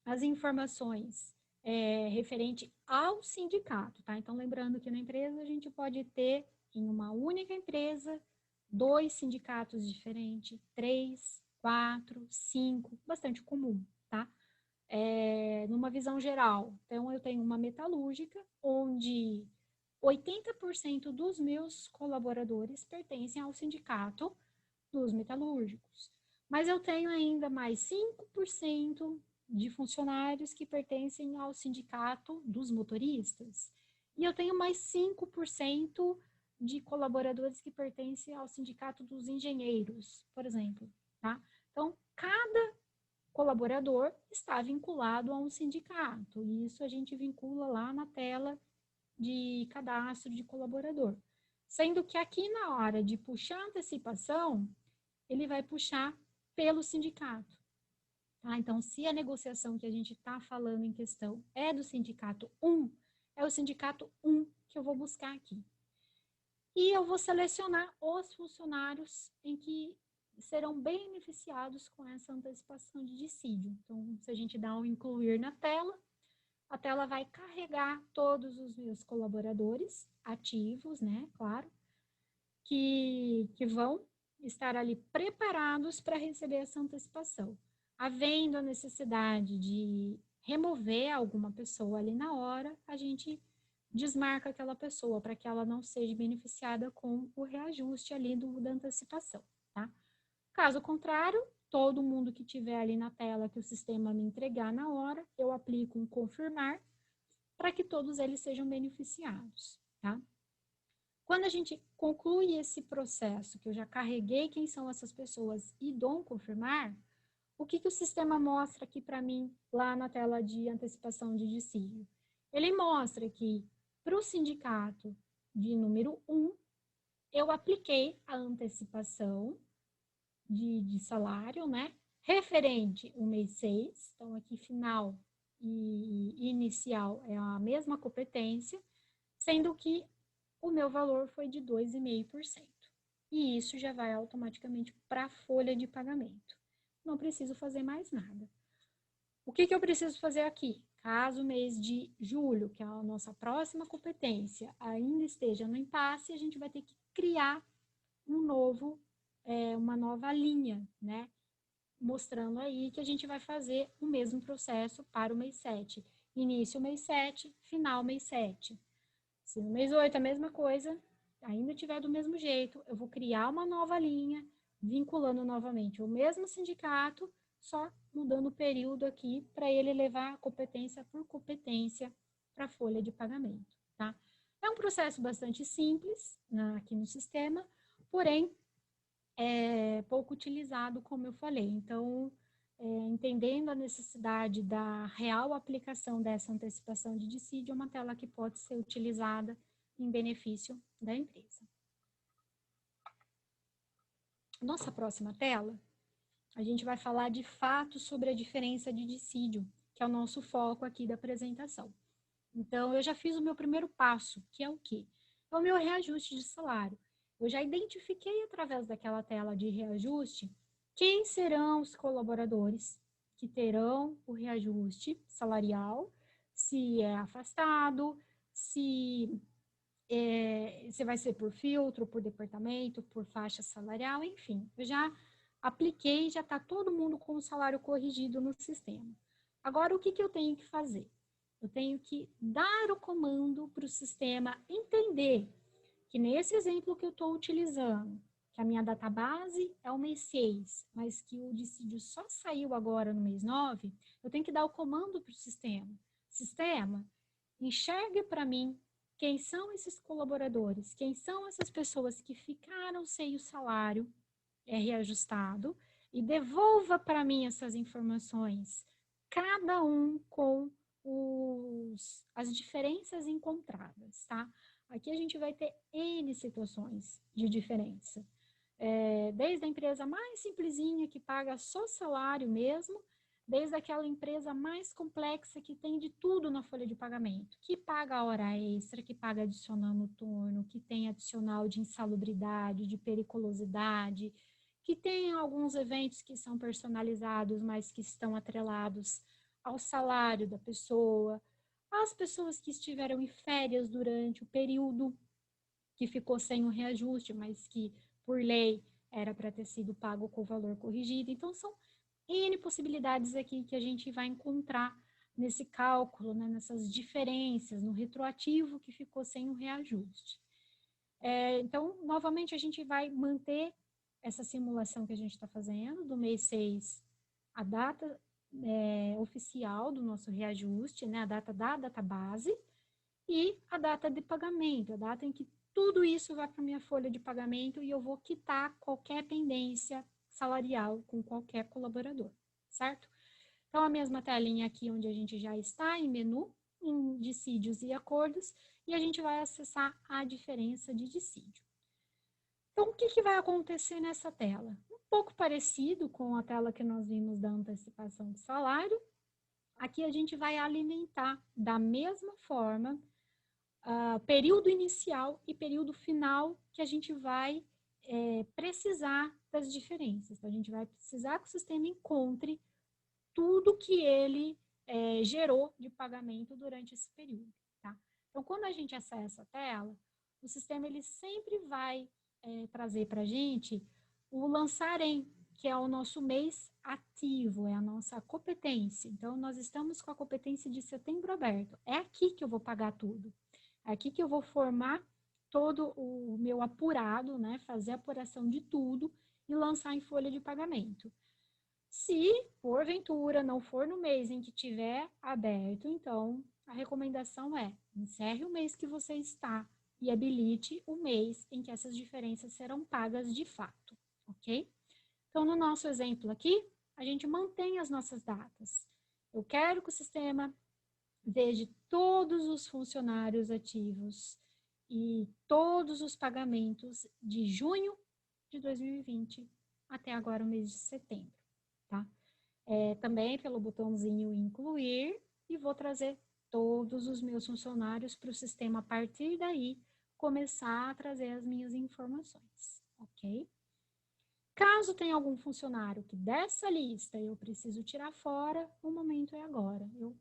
Speaker 1: as informações referente ao sindicato, tá? Então, lembrando que na empresa a gente pode ter, em uma única empresa, 2 sindicatos diferentes, 3, 4, 5, bastante comum, tá? Numa visão geral, então eu tenho uma metalúrgica, onde 80% dos meus colaboradores pertencem ao sindicato dos metalúrgicos. Mas eu tenho ainda mais 5% de funcionários que pertencem ao sindicato dos motoristas. E eu tenho mais 5% de colaboradores que pertencem ao sindicato dos engenheiros, por exemplo. Tá? Então, cada colaborador está vinculado a um sindicato. E isso a gente vincula lá na tela de cadastro de colaborador. Sendo que aqui na hora de puxar a antecipação, ele vai puxar pelo sindicato. Tá? Então, se a negociação que a gente está falando em questão é do sindicato 1, é o sindicato 1 que eu vou buscar aqui. E eu vou selecionar os funcionários em que serão beneficiados com essa antecipação de dissídio. Então, se a gente dá um incluir na tela, a tela vai carregar todos os meus colaboradores ativos, né, claro, que vão estar ali preparados para receber essa antecipação. Havendo a necessidade de remover alguma pessoa ali na hora, a gente desmarca aquela pessoa para que ela não seja beneficiada com o reajuste ali da antecipação, tá? Caso contrário, todo mundo que tiver ali na tela que o sistema me entregar na hora, eu aplico um confirmar para que todos eles sejam beneficiados, tá? Quando a gente conclui esse processo, que eu já carreguei quem são essas pessoas e dou um confirmar, o que o sistema mostra aqui para mim lá na tela de antecipação de dissídio? Ele mostra que para o sindicato de número 1, eu apliquei a antecipação de salário, né? Referente o mês 6, então aqui final e inicial é a mesma competência, sendo que o meu valor foi de 2,5%. E isso já vai automaticamente para a folha de pagamento. Não preciso fazer mais nada. O que eu preciso fazer aqui? Caso o mês de julho, que é a nossa próxima competência, ainda esteja no impasse, a gente vai ter que criar uma nova linha, né? Mostrando aí que a gente vai fazer o mesmo processo para o mês 7. Início mês 7, final mês 7. Se no mês 8 a mesma coisa, ainda tiver do mesmo jeito, eu vou criar uma nova linha, vinculando novamente o mesmo sindicato, só mudando o período aqui para ele levar competência por competência para a folha de pagamento, tá? É um processo bastante simples aqui no sistema, porém é pouco utilizado, como eu falei. Então, entendendo a necessidade da real aplicação dessa antecipação de dissídio, é uma tela que pode ser utilizada em benefício da empresa. Nossa próxima tela, a gente vai falar de fato sobre a diferença de dissídio, que é o nosso foco aqui da apresentação. Então, eu já fiz o meu primeiro passo, que é o quê? É o meu reajuste de salário. Eu já identifiquei através daquela tela de reajuste quem serão os colaboradores que terão o reajuste salarial, se é afastado, se vai ser por filtro, por departamento, por faixa salarial, enfim. Eu já apliquei, já está todo mundo com o salário corrigido no sistema. Agora, o que eu tenho que fazer? Eu tenho que dar o comando para o sistema entender que nesse exemplo que eu estou utilizando, que a minha database é o mês 6, mas que o dissídio só saiu agora no mês 9, eu tenho que dar o comando para o sistema. Sistema, enxergue para mim quem são esses colaboradores, quem são essas pessoas que ficaram sem o salário reajustado e devolva para mim essas informações, cada um com as diferenças encontradas, tá? Aqui a gente vai ter N situações de diferença. Desde a empresa mais simplesinha, que paga só salário mesmo, desde aquela empresa mais complexa que tem de tudo na folha de pagamento, que paga a hora extra, que paga adicional noturno, que tem adicional de insalubridade, de periculosidade, que tem alguns eventos que são personalizados, mas que estão atrelados ao salário da pessoa, as pessoas que estiveram em férias durante o período que ficou sem o reajuste, mas que, por lei, era para ter sido pago com o valor corrigido. Então, são N possibilidades aqui que a gente vai encontrar nesse cálculo, né, nessas diferenças, no retroativo que ficou sem o reajuste. Então, novamente, a gente vai manter essa simulação que a gente está fazendo, do mês 6, a data oficial do nosso reajuste, né, a data da database, e a data de pagamento, a data em que tudo isso vai para a minha folha de pagamento e eu vou quitar qualquer pendência salarial com qualquer colaborador, certo? Então, a mesma telinha aqui onde a gente já está em menu, em dissídios e acordos, e a gente vai acessar a diferença de dissídio. Então, o que vai acontecer nessa tela? Um pouco parecido com a tela que nós vimos da antecipação de salário. Aqui a gente vai alimentar da mesma forma período inicial e período final que a gente vai precisar das diferenças. Então, a gente vai precisar que o sistema encontre tudo que ele gerou de pagamento durante esse período, tá? Então, quando a gente acessa a tela, o sistema ele sempre vai trazer para a gente o lançarem, que é o nosso mês ativo, é a nossa competência. Então, nós estamos com a competência de setembro aberto. É aqui que eu vou pagar tudo. É aqui que eu vou formar todo o meu apurado, né? Fazer a apuração de tudo e lançar em folha de pagamento. Se, porventura, não for no mês em que tiver aberto, então, a recomendação é encerre o mês que você está e habilite o mês em que essas diferenças serão pagas de fato, ok? Então, no nosso exemplo aqui, a gente mantém as nossas datas. Eu quero que o sistema veja todos os funcionários ativos e todos os pagamentos de junho de 2020 até agora o mês de setembro, tá? Também pelo botãozinho incluir e vou trazer todos os meus funcionários para o sistema a partir daí começar a trazer as minhas informações, ok? Caso tenha algum funcionário que dessa lista eu preciso tirar fora, o momento é agora. Eu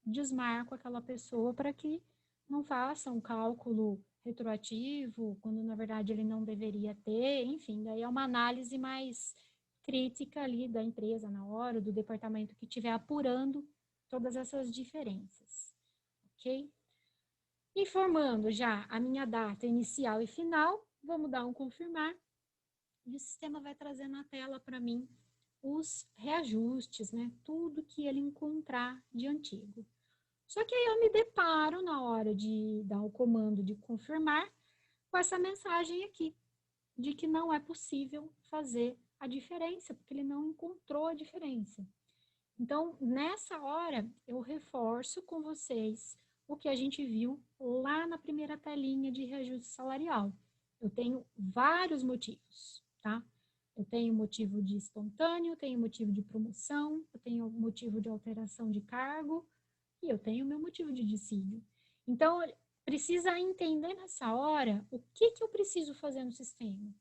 Speaker 1: desmarco aquela pessoa para que não faça um cálculo retroativo, quando na verdade ele não deveria ter, enfim, daí é uma análise mais crítica ali da empresa na hora, do departamento que estiver apurando todas essas diferenças, ok? Informando já a minha data inicial e final, vamos dar um confirmar, e o sistema vai trazer na tela para mim os reajustes, né? Tudo que ele encontrar de antigo. Só que aí eu me deparo na hora de dar o comando de confirmar com essa mensagem aqui, de que não é possível fazer a diferença, porque ele não encontrou a diferença. Então, nessa hora, eu reforço com vocês o que a gente viu lá na primeira telinha de reajuste salarial. Eu tenho vários motivos, tá? Eu tenho motivo de espontâneo, tenho motivo de promoção, eu tenho motivo de alteração de cargo e eu tenho meu motivo de dissídio. Então, precisa entender nessa hora o que eu preciso fazer no sistema.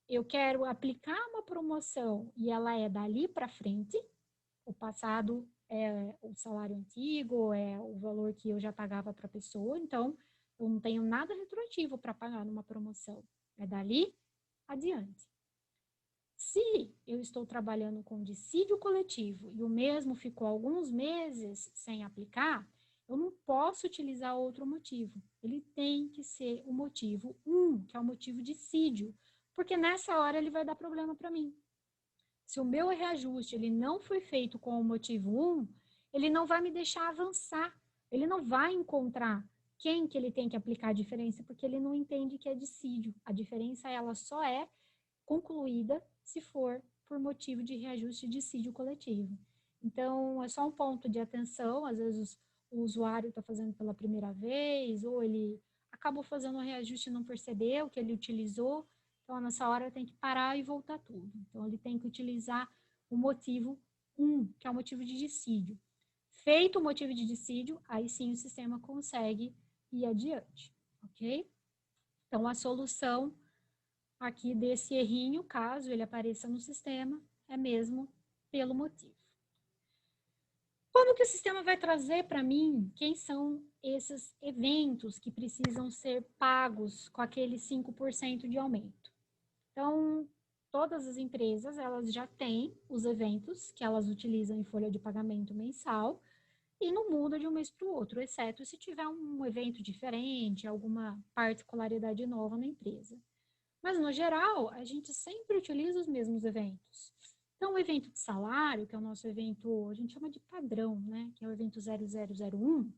Speaker 1: Eu quero aplicar uma promoção e ela é dali para frente, o passado é o salário antigo, é o valor que eu já pagava para a pessoa, então eu não tenho nada retroativo para pagar numa promoção, é dali adiante. Se eu estou trabalhando com dissídio coletivo e o mesmo ficou alguns meses sem aplicar, eu não posso utilizar outro motivo. Ele tem que ser o motivo 1, que é o motivo dissídio, porque nessa hora ele vai dar problema para mim. Se o meu reajuste ele não foi feito com o motivo 1, ele não vai me deixar avançar. Ele não vai encontrar quem que ele tem que aplicar a diferença, porque ele não entende que é dissídio. A diferença ela só é concluída se for por motivo de reajuste de dissídio coletivo. Então, é só um ponto de atenção, às vezes o usuário está fazendo pela primeira vez, ou ele acabou fazendo um reajuste e não percebeu que ele utilizou, então nessa hora tem que parar e voltar tudo. Então, ele tem que utilizar o motivo 1, que é o motivo de dissídio. Feito o motivo de dissídio, aí sim o sistema consegue ir adiante, ok? Então, a solução aqui desse errinho, caso ele apareça no sistema, é mesmo pelo motivo. Como que o sistema vai trazer para mim quem são esses eventos que precisam ser pagos com aquele 5% de aumento? Então, todas as empresas, elas já têm os eventos que elas utilizam em folha de pagamento mensal e não muda de um mês para o outro, exceto se tiver um evento diferente, alguma particularidade nova na empresa. Mas, no geral, a gente sempre utiliza os mesmos eventos. Então, o evento de salário, que é o nosso evento, a gente chama de padrão, né? Que é o evento 0001,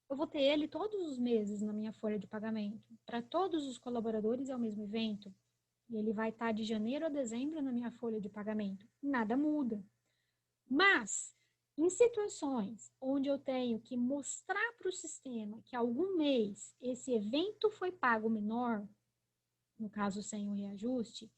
Speaker 1: eu vou ter ele todos os meses na minha folha de pagamento. Para todos os colaboradores é o mesmo evento. E ele vai estar de janeiro a dezembro na minha folha de pagamento. Nada muda. Mas, em situações onde eu tenho que mostrar para o sistema que algum mês esse evento foi pago menor, no caso sem o reajuste,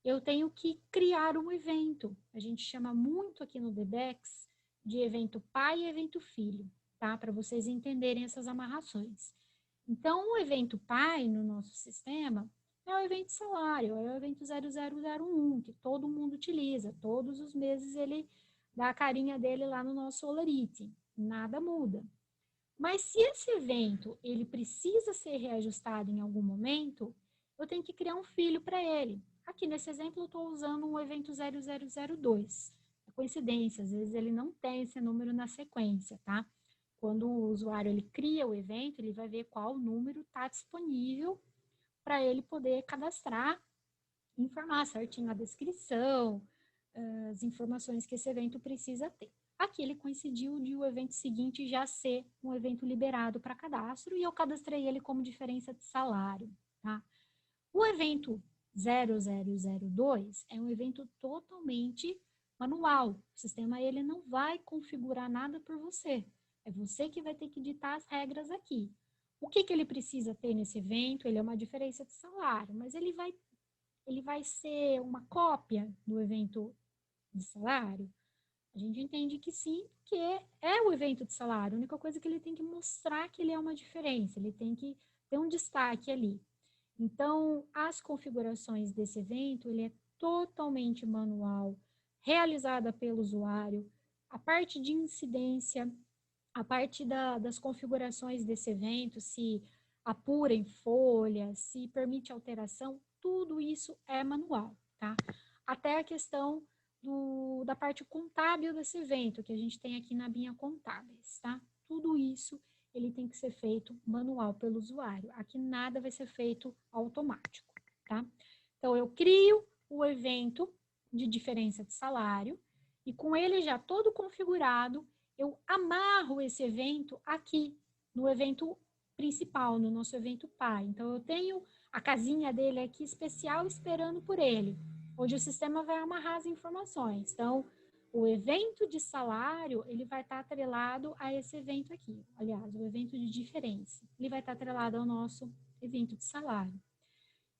Speaker 1: eu tenho que criar um evento. A gente chama muito aqui no DBEX de evento pai e evento filho, tá? Para vocês entenderem essas amarrações. Então, o evento pai no nosso sistema é o evento salário, é o evento 0001, que todo mundo utiliza. Todos os meses ele dá a carinha dele lá no nosso Olerite. Nada muda. Mas se esse evento ele precisa ser reajustado em algum momento, eu tenho que criar um filho para ele. Aqui nesse exemplo eu estou usando um evento 0002. É coincidência, às vezes ele não tem esse número na sequência, tá? Quando o usuário ele cria o evento, ele vai ver qual número está disponível para ele poder cadastrar, informar certinho a descrição, as informações que esse evento precisa ter. Aqui ele coincidiu de o evento seguinte já ser um evento liberado para cadastro e eu cadastrei ele como diferença de salário, tá? O evento 0002 é um evento totalmente manual. O sistema ele não vai configurar nada por você. É você que vai ter que ditar as regras aqui. O que ele precisa ter nesse evento? Ele é uma diferença de salário, mas ele vai ser uma cópia do evento de salário? A gente entende que sim, porque é o evento de salário. A única coisa que ele tem que mostrar que ele é uma diferença, ele tem que ter um destaque ali. Então, as configurações desse evento, ele é totalmente manual, realizada pelo usuário. A parte de incidência, a parte das configurações desse evento, se apura em folha, se permite alteração, tudo isso é manual, tá? Até a questão da parte contábil desse evento, que a gente tem aqui na Binha Contábeis, tá? Tudo isso ele tem que ser feito manual pelo usuário. Aqui nada vai ser feito automático, tá? Então, eu crio o evento de diferença de salário e com ele já todo configurado, eu amarro esse evento aqui no evento principal, no nosso evento pai. Então, eu tenho a casinha dele aqui especial esperando por ele, onde o sistema vai amarrar as informações. Então, o evento de salário, ele vai estar atrelado a esse evento aqui. Aliás, o evento de diferença, ele vai estar atrelado ao nosso evento de salário.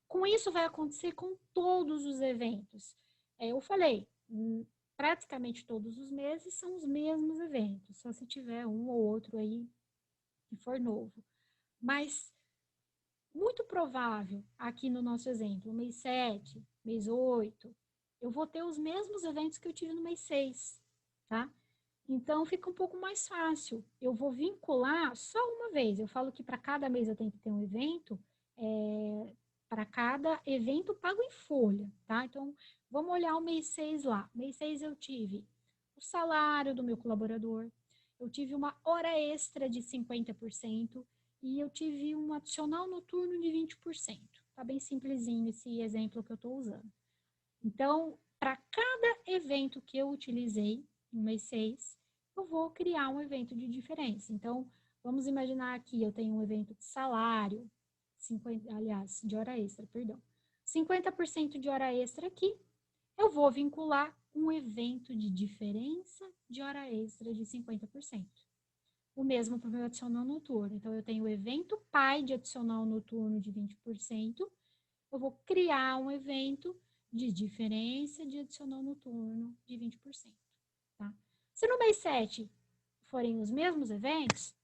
Speaker 1: Com isso vai acontecer com todos os eventos. Eu falei, praticamente todos os meses são os mesmos eventos, só se tiver um ou outro aí que for novo. Mas muito provável, aqui no nosso exemplo, mês 7, mês 8, eu vou ter os mesmos eventos que eu tive no mês 6, tá? Então, fica um pouco mais fácil. Eu vou vincular só uma vez. Eu falo que para cada mês eu tenho que ter um evento, para cada evento pago em folha, tá? Então, vamos olhar o mês 6 lá. Mês 6 eu tive o salário do meu colaborador, eu tive uma hora extra de 50% e eu tive um adicional noturno de 20%. Tá bem simplesinho esse exemplo que eu estou usando. Então, para cada evento que eu utilizei no mês 6, eu vou criar um evento de diferença. Então, vamos imaginar aqui, eu tenho um evento de salário, de hora extra, perdão. 50% de hora extra aqui, eu vou vincular um evento de diferença de hora extra de 50%. O mesmo para o meu adicional noturno. Então, eu tenho o evento pai de adicional noturno de 20%, eu vou criar um evento de diferença de adicional noturno de 20%. Tá? Se no mês 7 forem os mesmos eventos,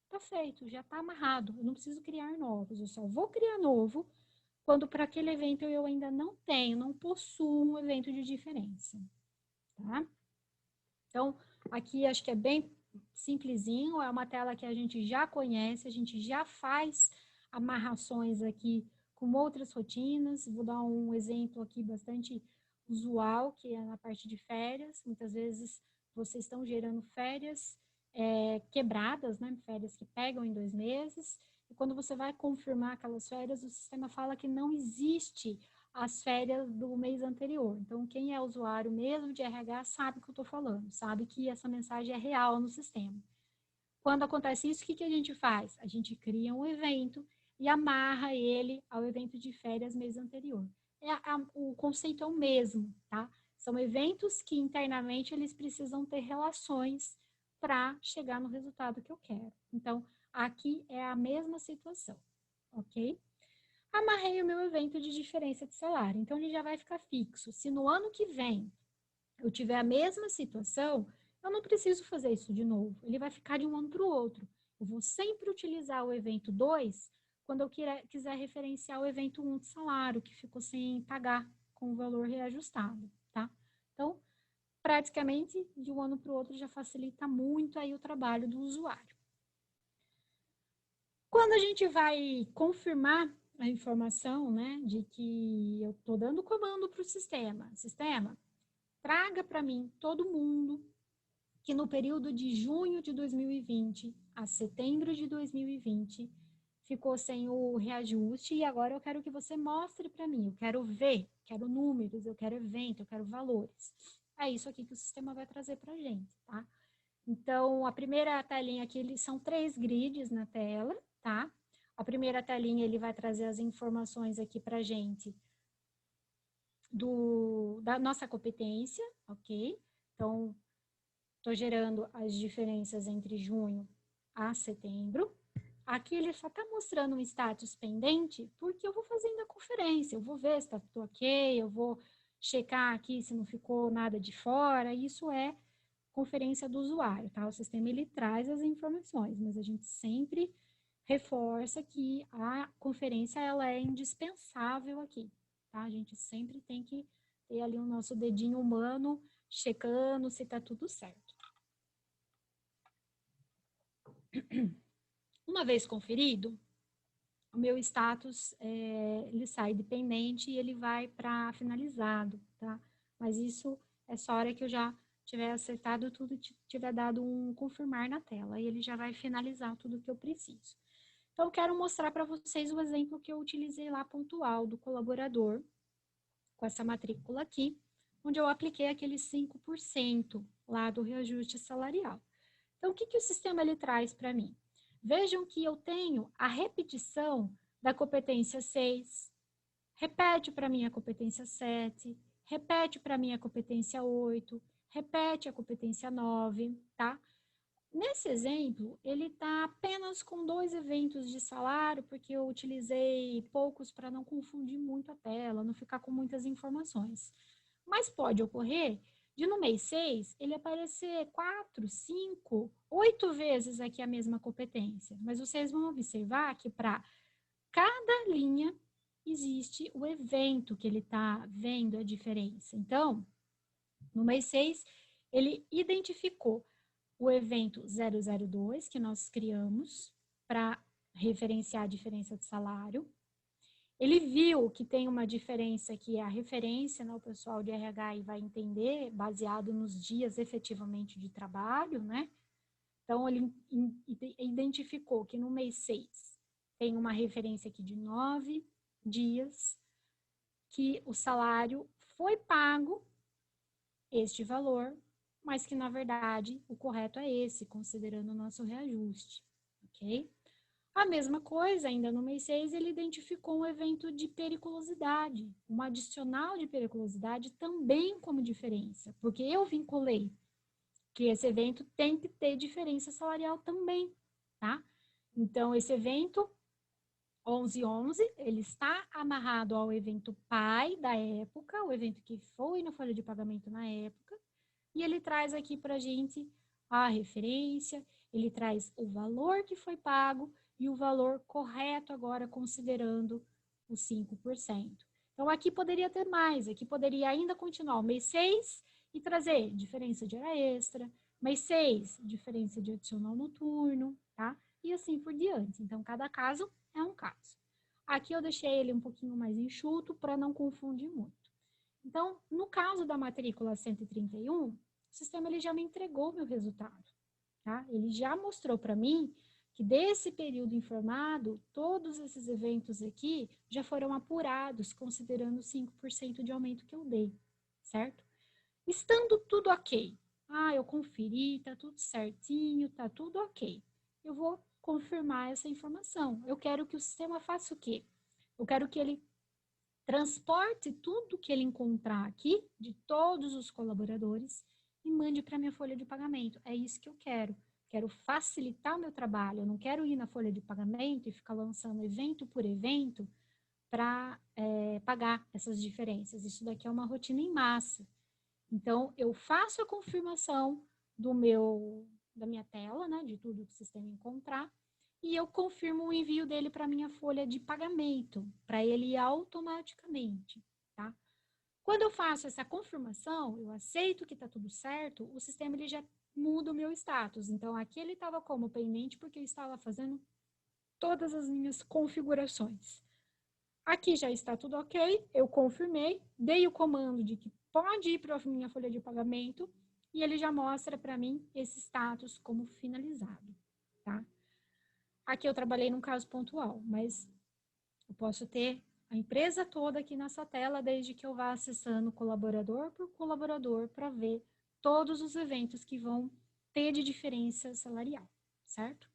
Speaker 1: tá feito, já tá amarrado. Eu não preciso criar novos, eu só vou criar novo quando para aquele evento eu ainda não possuo um evento de diferença. Tá? Então, aqui acho que é bem simplesinho, é uma tela que a gente já conhece, a gente já faz amarrações aqui com outras rotinas. Vou dar um exemplo aqui bastante usual, que é na parte de férias. Muitas vezes vocês estão gerando férias quebradas, né? Férias que pegam em 2 meses. E quando você vai confirmar aquelas férias, o sistema fala que não existe as férias do mês anterior. Então, quem é usuário mesmo de RH sabe o que eu estou falando, sabe que essa mensagem é real no sistema. Quando acontece isso, o que a gente faz? A gente cria um evento e amarra ele ao evento de férias mês anterior. O conceito é o mesmo, tá? São eventos que internamente eles precisam ter relações para chegar no resultado que eu quero. Então, aqui é a mesma situação, ok? Amarrei o meu evento de diferença de salário, então ele já vai ficar fixo. Se no ano que vem eu tiver a mesma situação, eu não preciso fazer isso de novo. Ele vai ficar de um ano para o outro. Eu vou sempre utilizar o evento 2 quando eu quiser referenciar o evento 1 de salário, que ficou sem pagar com o valor reajustado, tá? Então, praticamente, de um ano para o outro já facilita muito aí o trabalho do usuário. Quando a gente vai confirmar a informação, né, de que eu estou dando comando para o sistema, traga para mim todo mundo que no período de junho de 2020 a setembro de 2020 ficou sem o reajuste e agora eu quero que você mostre para mim, eu quero ver, quero números, eu quero evento, eu quero valores. É isso aqui que o sistema vai trazer para a gente, tá? Então, a primeira telinha aqui, eles são 3 grids na tela, tá? A primeira telinha, ele vai trazer as informações aqui para a gente da nossa competência, ok? Então, estou gerando as diferenças entre junho a setembro. Aqui ele só está mostrando um status pendente, porque eu vou fazendo a conferência, eu vou ver se está tudo ok, eu vou checar aqui se não ficou nada de fora, isso é conferência do usuário, tá? O sistema, ele traz as informações, mas a gente sempre reforça que a conferência, ela é indispensável aqui, tá? A gente sempre tem que ter ali o nosso dedinho humano checando se tá tudo certo. Uma vez conferido, o meu status, ele sai dependente e ele vai para finalizado, tá? Mas isso é só a hora que eu já tiver acertado tudo e tiver dado um confirmar na tela, e ele já vai finalizar tudo que eu preciso. Então, eu quero mostrar para vocês o exemplo que eu utilizei lá pontual do colaborador, com essa matrícula aqui, onde eu apliquei aqueles 5% lá do reajuste salarial. Então, o que o sistema ele traz para mim? Vejam que eu tenho a repetição da competência 6, repete para mim a competência 7, repete para mim a competência 8, repete a competência 9, tá? Nesse exemplo, ele está apenas com 2 eventos de salário, porque eu utilizei poucos para não confundir muito a tela, não ficar com muitas informações. Mas pode ocorrer de no mês 6 ele aparecer 4, 5, 8 vezes aqui a mesma competência. Mas vocês vão observar que para cada linha existe o evento que ele está vendo a diferença. Então, no mês 6, ele identificou o evento 002 que nós criamos para referenciar a diferença de salário. Ele viu que tem uma diferença que é a referência, né, o pessoal de RH vai entender, baseado nos dias efetivamente de trabalho, né? Então, ele identificou que no mês 6 tem uma referência aqui de 9 dias, que o salário foi pago este valor, mas que, na verdade, o correto é esse, considerando o nosso reajuste, ok? A mesma coisa, ainda no mês 6, ele identificou um evento de periculosidade, uma adicional de periculosidade também como diferença, porque eu vinculei que esse evento tem que ter diferença salarial também, tá? Então, esse evento 1111, ele está amarrado ao evento pai da época, o evento que foi na folha de pagamento na época, e ele traz aqui para a gente a referência, ele traz o valor que foi pago e o valor correto agora considerando os 5%. Então, aqui poderia ter mais, aqui poderia ainda continuar o mês 6 e trazer diferença de hora extra, mês 6, diferença de adicional noturno, tá? E assim por diante. Então, cada caso é um caso. Aqui eu deixei ele um pouquinho mais enxuto para não confundir muito. Então, no caso da matrícula 131, o sistema ele já me entregou meu resultado, tá? Ele já mostrou para mim que desse período informado, todos esses eventos aqui já foram apurados, considerando 5% de aumento que eu dei, certo? Estando tudo ok, eu conferi, tá tudo certinho, tá tudo ok. Eu vou confirmar essa informação. Eu quero que o sistema faça o quê? Eu quero que ele transporte tudo que ele encontrar aqui, de todos os colaboradores, e mande para minha folha de pagamento. É isso que eu quero. Quero facilitar o meu trabalho. Eu não quero ir na folha de pagamento e ficar lançando evento por evento para pagar essas diferenças. Isso daqui é uma rotina em massa. Então, eu faço a confirmação da minha tela, né, de tudo que o sistema encontrar, e eu confirmo o envio dele para a minha folha de pagamento, para ele ir automaticamente, tá? Quando eu faço essa confirmação, eu aceito que está tudo certo, o sistema ele já muda o meu status. Então, aqui ele estava como pendente porque eu estava fazendo todas as minhas configurações. Aqui já está tudo ok, eu confirmei, dei o comando de que pode ir para a minha folha de pagamento e ele já mostra para mim esse status como finalizado, tá? Aqui eu trabalhei num caso pontual, mas eu posso ter a empresa toda aqui nessa tela, desde que eu vá acessando colaborador por colaborador para ver todos os eventos que vão ter de diferença salarial, certo?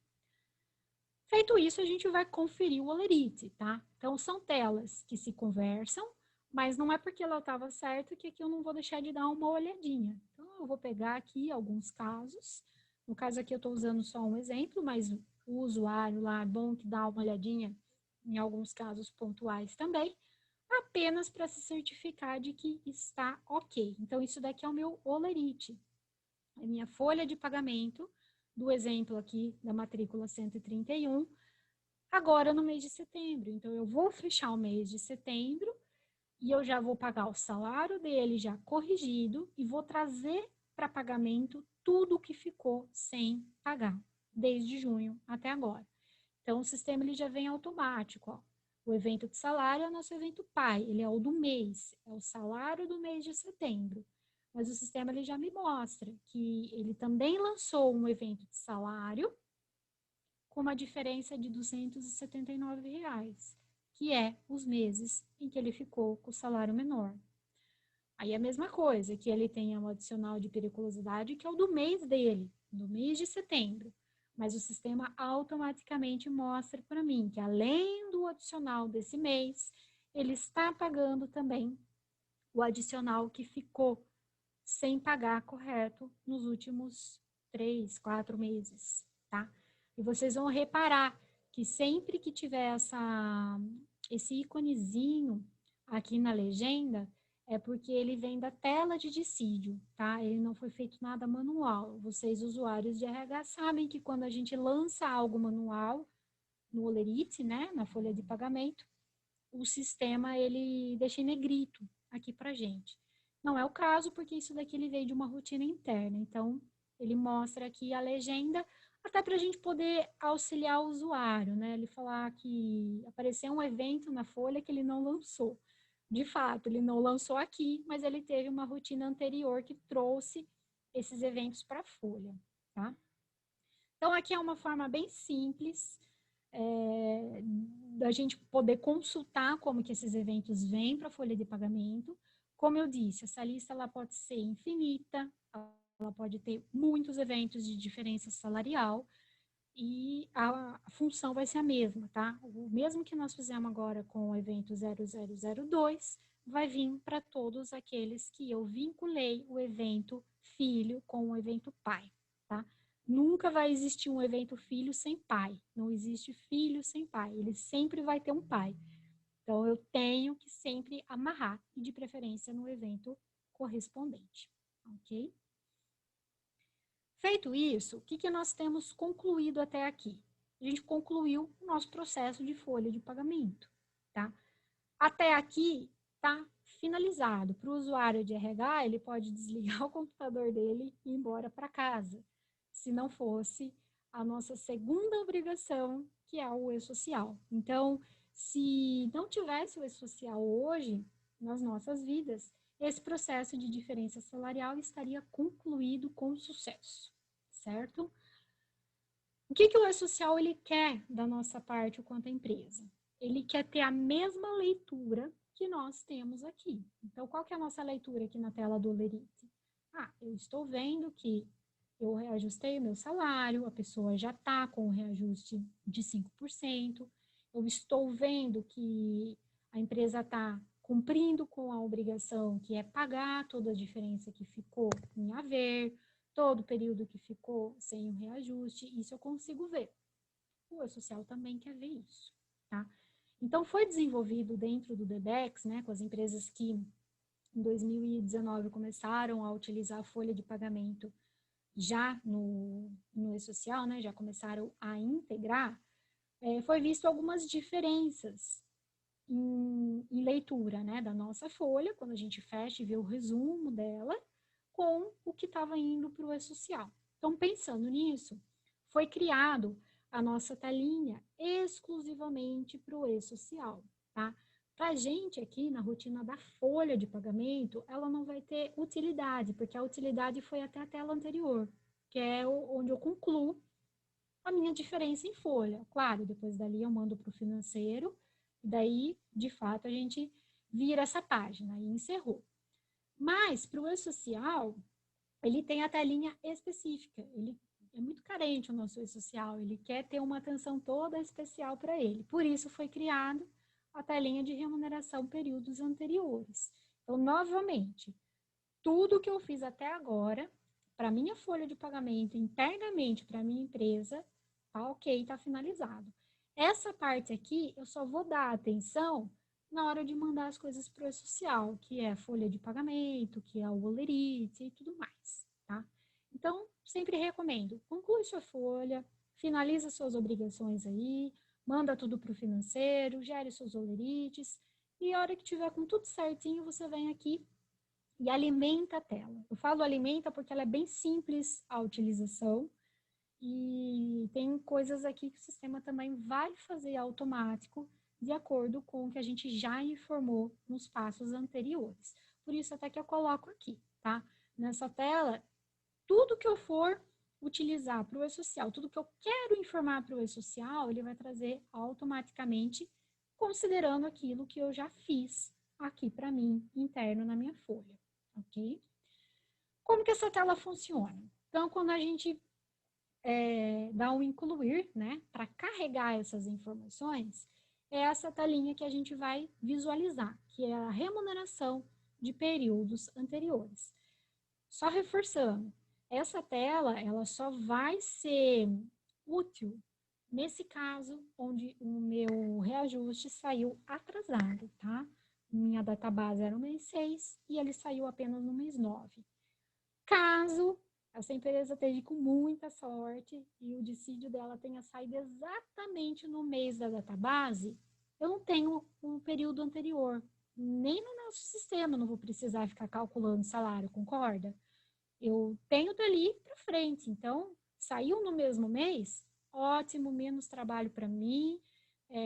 Speaker 1: Feito isso, a gente vai conferir o Olerite, tá? Então, são telas que se conversam, mas não é porque ela estava certa que aqui eu não vou deixar de dar uma olhadinha. Então, eu vou pegar aqui alguns casos. No caso aqui, eu estou usando só um exemplo, mas o usuário lá é bom que dá uma olhadinha em alguns casos pontuais também, apenas para se certificar de que está ok. Então, isso daqui é o meu Olerite, é minha folha de pagamento do exemplo aqui da matrícula 131, agora no mês de setembro. Então, eu vou fechar o mês de setembro e eu já vou pagar o salário dele já corrigido e vou trazer para pagamento tudo que ficou sem pagar, desde junho até agora. Então, o sistema ele já vem automático, ó. O evento de salário é o nosso evento pai, ele é o do mês, é o salário do mês de setembro. Mas o sistema ele já me mostra que ele também lançou um evento de salário com uma diferença de R$ 279, que é os meses em que ele ficou com o salário menor. Aí a mesma coisa, que ele tem um adicional de periculosidade, que é o do mês dele, do mês de setembro. Mas o sistema automaticamente mostra para mim que, além do adicional desse mês, ele está pagando também o adicional que ficou sem pagar correto nos últimos 3, 4 meses, tá? E vocês vão reparar que sempre que tiver esse íconezinho aqui na legenda, é porque ele vem da tela de dissídio, tá? Ele não foi feito nada manual. Vocês, usuários de RH, sabem que quando a gente lança algo manual no Olerite, né, na folha de pagamento, o sistema, ele deixa em negrito aqui pra gente. Não é o caso, porque isso daqui ele veio de uma rotina interna. Então, ele mostra aqui a legenda, até para a gente poder auxiliar o usuário, né? Ele falar que apareceu um evento na folha que ele não lançou. De fato, ele não lançou aqui, mas ele teve uma rotina anterior que trouxe esses eventos para a folha, tá? Então, aqui é uma forma bem simples da gente poder consultar como que esses eventos vêm para a folha de pagamento. Como eu disse, essa lista ela pode ser infinita, ela pode ter muitos eventos de diferença salarial e a função vai ser a mesma, tá? O mesmo que nós fizemos agora com o evento 0002, vai vir para todos aqueles que eu vinculei o evento filho com o evento pai, tá? Nunca vai existir um evento filho sem pai, não existe filho sem pai, ele sempre vai ter um pai. Então, eu tenho que sempre amarrar, e de preferência no evento correspondente, ok? Feito isso, o que nós temos concluído até aqui? A gente concluiu o nosso processo de folha de pagamento, tá? Até aqui tá finalizado. Para o usuário de RH, ele pode desligar o computador dele e ir embora para casa, se não fosse a nossa segunda obrigação, que é o e-social. Então, se não tivesse o e-social hoje nas nossas vidas, esse processo de diferença salarial estaria concluído com sucesso, certo? O que o e-social ele quer da nossa parte quanto à empresa? Ele quer ter a mesma leitura que nós temos aqui. Então, qual que é a nossa leitura aqui na tela do Olerite? Eu estou vendo que eu reajustei o meu salário, a pessoa já está com o reajuste de 5%, eu estou vendo que a empresa está cumprindo com a obrigação que é pagar toda a diferença que ficou em haver, todo o período que ficou sem o reajuste, isso eu consigo ver. O e-social também quer ver isso, tá? Então, foi desenvolvido dentro do DBEX, né, com as empresas que em 2019 começaram a utilizar a folha de pagamento já no e-social, né, já começaram a integrar, foi visto algumas diferenças em leitura, né, da nossa folha, quando a gente fecha e vê o resumo dela, com o que estava indo para o e-social. Então, pensando nisso, foi criado a nossa telinha exclusivamente para o e-social, tá? Para a gente aqui, na rotina da folha de pagamento, ela não vai ter utilidade, porque a utilidade foi até a tela anterior, que é onde eu concluo a minha diferença em folha. Claro, depois dali eu mando para o financeiro, e daí, de fato, a gente vira essa página e encerrou. Mas, para o e-social, ele tem a telinha específica. Ele é muito carente, o nosso e-social. Ele quer ter uma atenção toda especial para ele. Por isso, foi criado a telinha de remuneração períodos anteriores. Então, novamente, tudo que eu fiz até agora, para minha folha de pagamento, internamente para minha empresa, tá ok, tá finalizado. Essa parte aqui, eu só vou dar atenção na hora de mandar as coisas para o e-social, que é a folha de pagamento, que é o Olerite e tudo mais, tá? Então, sempre recomendo, conclui sua folha, finaliza suas obrigações aí, manda tudo para o financeiro, gere seus Olerites, e a hora que tiver com tudo certinho, você vem aqui e alimenta a tela. Eu falo alimenta porque ela é bem simples a utilização, e tem coisas aqui que o sistema também vai fazer automático, de acordo com o que a gente já informou nos passos anteriores. Por isso até que eu coloco aqui, tá? Nessa tela, tudo que eu for utilizar para o e-social, tudo que eu quero informar para o e-social, ele vai trazer automaticamente, considerando aquilo que eu já fiz aqui para mim, interno na minha folha, ok? Como que essa tela funciona? Então, quando a gente dá um incluir, né, para carregar essas informações, é essa telinha que a gente vai visualizar, que é a remuneração de períodos anteriores. Só reforçando, Essa tela, ela só vai ser útil nesse caso onde o meu reajuste saiu atrasado, tá? Minha database era no mês 6 e ele saiu apenas no mês 9. Caso essa empresa esteja com muita sorte e o dissídio dela tenha saído exatamente no mês da database, eu não tenho um período anterior, nem no nosso sistema, não vou precisar ficar calculando salário, concorda? Eu tenho dali para frente, então, saiu no mesmo mês, ótimo, menos trabalho para mim,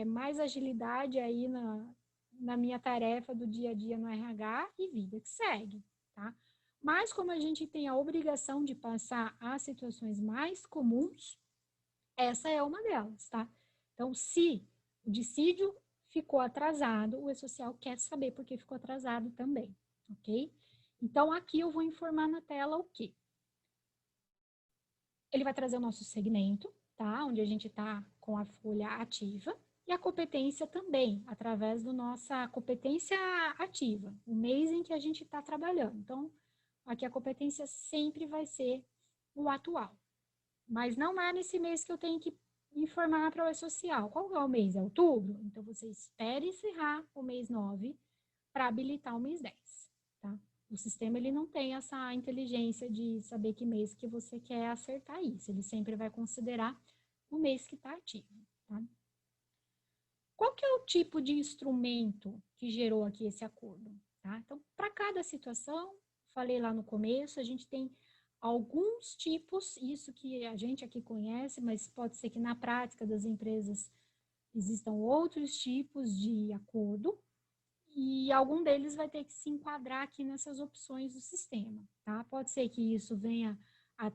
Speaker 1: mais agilidade aí na minha tarefa do dia a dia no RH e vida que segue, tá? Mas como a gente tem a obrigação de passar as situações mais comuns, essa é uma delas, tá? Então, se o dissídio ficou atrasado, o E-Social quer saber por que ficou atrasado também, ok? Então, aqui eu vou informar na tela o quê? Ele vai trazer o nosso segmento, tá? Onde a gente está com a folha ativa, e a competência também, através da nossa competência ativa, o mês em que a gente está trabalhando. Então, aqui a competência sempre vai ser o atual. Mas não é nesse mês que eu tenho que informar para o E-Social. Qual é o mês? É outubro? Então, você espera encerrar o mês 9 para habilitar o mês 10, tá? O sistema, ele não tem essa inteligência de saber que mês que você quer acertar isso. Ele sempre vai considerar o mês que está ativo, tá? Qual que é o tipo de instrumento que gerou aqui esse acordo, tá? Então, para cada situação, falei lá no começo, a gente tem alguns tipos, isso que a gente aqui conhece, mas pode ser que na prática das empresas existam outros tipos de acordo, e algum deles vai ter que se enquadrar aqui nessas opções do sistema, tá? Pode ser que isso venha a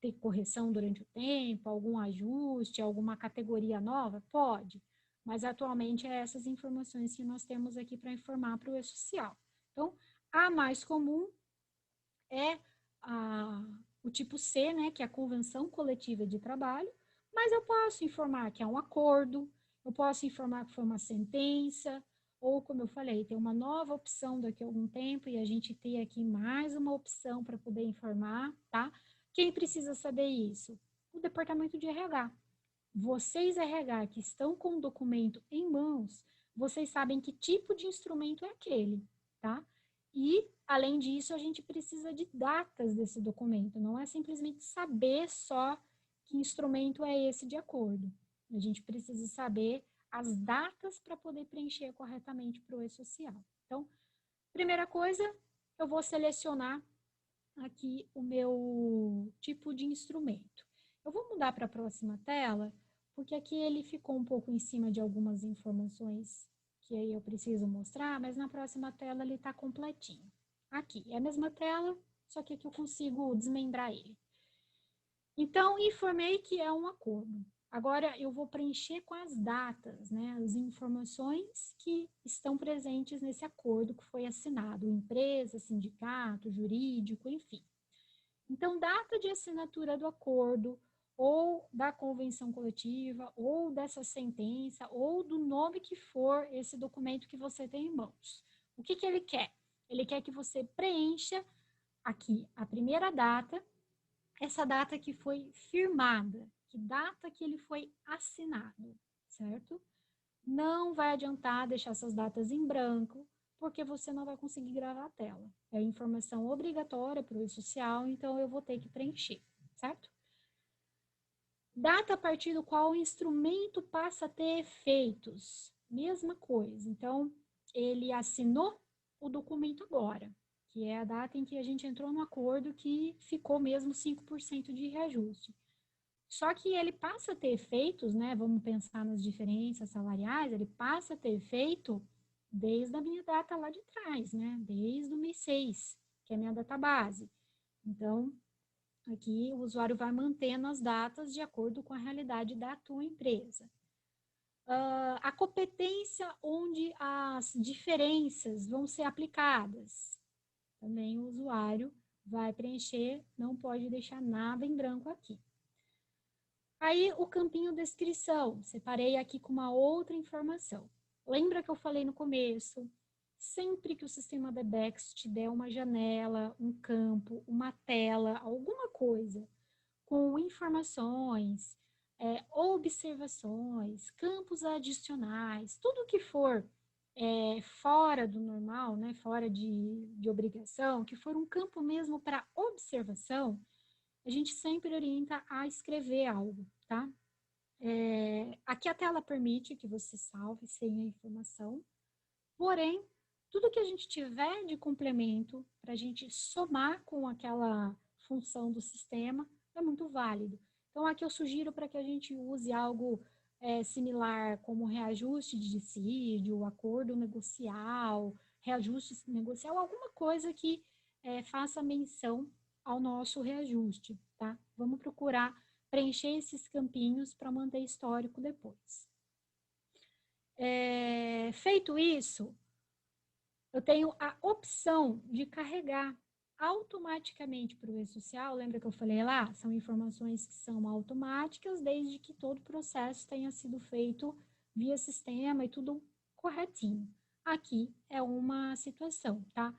Speaker 1: ter correção durante o tempo, algum ajuste, alguma categoria nova? Pode, mas atualmente é essas informações que nós temos aqui para informar para o E-Social. Então, a mais comum é o tipo C, né, que é a Convenção Coletiva de Trabalho, mas eu posso informar que é um acordo, eu posso informar que foi uma sentença, ou, como eu falei, tem uma nova opção daqui a algum tempo e a gente tem aqui mais uma opção para poder informar, tá? Quem precisa saber isso? O departamento de RH. Vocês, RH, que estão com o documento em mãos, vocês sabem que tipo de instrumento é aquele, tá? E, além disso, a gente precisa de datas desse documento, não é simplesmente saber só que instrumento é esse de acordo. A gente precisa saber as datas para poder preencher corretamente para o E-Social. Então, primeira coisa, eu vou selecionar aqui o meu tipo de instrumento. Eu vou mudar para a próxima tela, porque aqui ele ficou um pouco em cima de algumas informações que aí eu preciso mostrar, mas na próxima tela ele está completinho. Aqui, é a mesma tela, só que aqui eu consigo desmembrar ele. Então, informei que é um acordo. Agora, eu vou preencher com as datas, né, as informações que estão presentes nesse acordo que foi assinado, empresa, sindicato, jurídico, enfim. Então, data de assinatura do acordo, ou da convenção coletiva, ou dessa sentença, ou do nome que for esse documento que você tem em mãos. O que ele quer? Ele quer que você preencha aqui a primeira data, essa data que foi firmada, que data que ele foi assinado, certo? Não vai adiantar deixar essas datas em branco, porque você não vai conseguir gravar a tela. É informação obrigatória para o E-Social, então eu vou ter que preencher, certo? Data a partir do qual o instrumento passa a ter efeitos. Mesma coisa. Então, ele assinou o documento agora, que é a data em que a gente entrou no acordo que ficou mesmo 5% de reajuste. Só que ele passa a ter efeitos, né? Vamos pensar nas diferenças salariais, ele passa a ter efeito desde a minha data lá de trás, né? Desde o mês 6, que é a minha data base. Então, aqui o usuário vai mantendo as datas de acordo com a realidade da tua empresa. A competência onde as diferenças vão ser aplicadas. Também o usuário vai preencher, não pode deixar nada em branco aqui. Aí, o campinho descrição, separei aqui com uma outra informação. Lembra que eu falei no começo? sempre que o sistema DBEX te der uma janela, um campo, uma tela, alguma coisa com informações, observações, campos adicionais, tudo que for fora do normal, né, fora de obrigação, que for um campo mesmo para observação, a gente sempre orienta a escrever algo, tá? Aqui a tela permite que você salve sem a informação, porém, tudo que a gente tiver de complemento para a gente somar com aquela função do sistema é muito válido. Então, aqui eu sugiro para que a gente use algo similar, como reajuste de dissídio, acordo negocial, reajuste negocial, alguma coisa que faça menção ao nosso reajuste, tá? Vamos procurar preencher esses campinhos para manter histórico depois. Feito isso, eu tenho a opção de carregar automaticamente para o e-social. Lembra que eu falei lá? São informações que são automáticas, desde que todo o processo tenha sido feito via sistema e tudo corretinho. Aqui é uma situação, tá?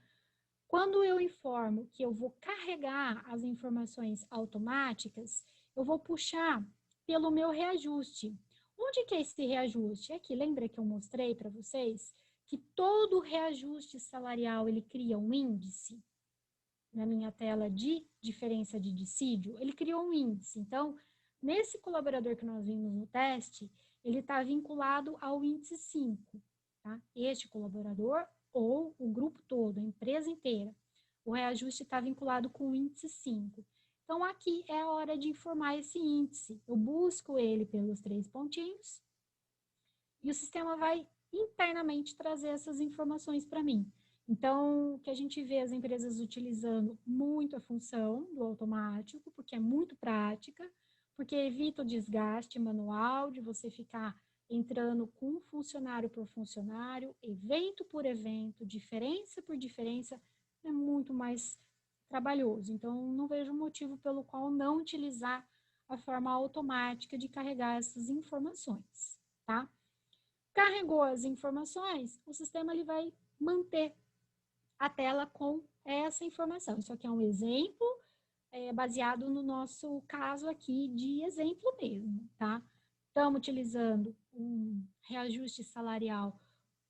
Speaker 1: Quando eu informo que eu vou carregar as informações automáticas, eu vou puxar pelo meu reajuste. Onde que é esse reajuste? Aqui, lembra que eu mostrei para vocês que todo reajuste salarial, ele cria um índice? Na minha tela de diferença de dissídio, ele criou um índice. Então, nesse colaborador que nós vimos no teste, ele está vinculado ao índice 5, tá? Este colaborador ou o grupo todo, a empresa inteira. O reajuste está vinculado com o índice 5. Então, aqui é a hora de informar esse índice. Eu busco ele pelos 3 pontinhos e o sistema vai internamente trazer essas informações para mim. Então, o que a gente vê as empresas utilizando muito a função do automático, porque é muito prática, porque evita o desgaste manual de você ficar entrando com funcionário por funcionário, evento por evento, diferença por diferença, é muito mais trabalhoso. Então, não vejo motivo pelo qual não utilizar a forma automática de carregar essas informações, tá? Carregou as informações, o sistema ele vai manter a tela com essa informação. Isso aqui é um exemplo baseado no nosso caso aqui de exemplo mesmo, tá? Estamos utilizando um reajuste salarial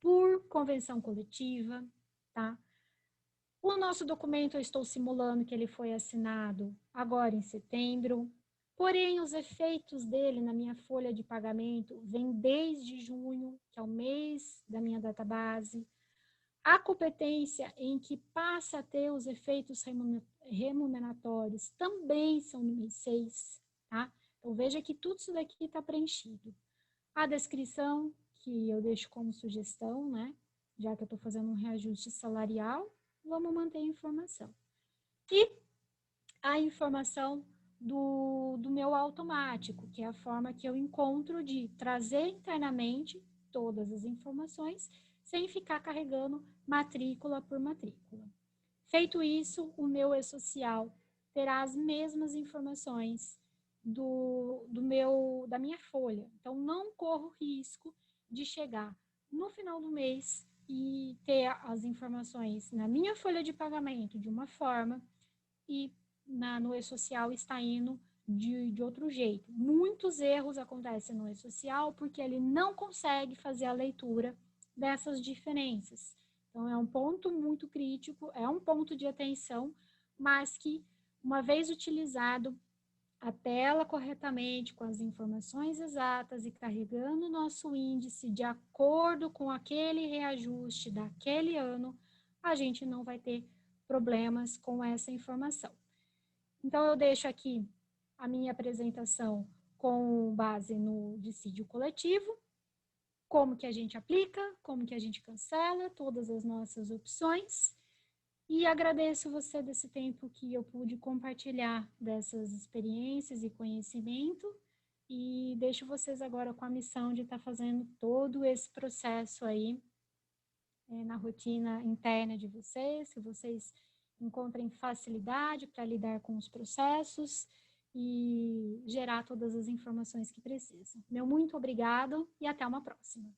Speaker 1: por convenção coletiva, tá? O nosso documento eu estou simulando que ele foi assinado agora em setembro, porém os efeitos dele na minha folha de pagamento vêm desde junho, que é o mês da minha database. A competência em que passa a ter os efeitos remuneratórios também são no mês 6, tá? Então, veja que tudo isso daqui está preenchido. A descrição, que eu deixo como sugestão, né? Já que eu estou fazendo um reajuste salarial, vamos manter a informação. E a informação do meu automático, que é a forma que eu encontro de trazer internamente todas as informações, sem ficar carregando matrícula por matrícula. Feito isso, o meu e-social terá as mesmas informações da minha folha. Então, não corro risco de chegar no final do mês e ter as informações na minha folha de pagamento de uma forma e no e-social está indo de outro jeito. Muitos erros acontecem no e-social porque ele não consegue fazer a leitura dessas diferenças. Então, é um ponto muito crítico, é um ponto de atenção, mas que, uma vez utilizado a tela corretamente, com as informações exatas e carregando o nosso índice de acordo com aquele reajuste daquele ano, a gente não vai ter problemas com essa informação. Então, eu deixo aqui a minha apresentação com base no dissídio coletivo, como que a gente aplica, como que a gente cancela, todas as nossas opções. E agradeço você desse tempo que eu pude compartilhar dessas experiências e conhecimento. E deixo vocês agora com a missão de estar fazendo todo esse processo aí na rotina interna de vocês, que vocês encontrem facilidade para lidar com os processos e gerar todas as informações que precisam. Meu muito obrigado e até uma próxima.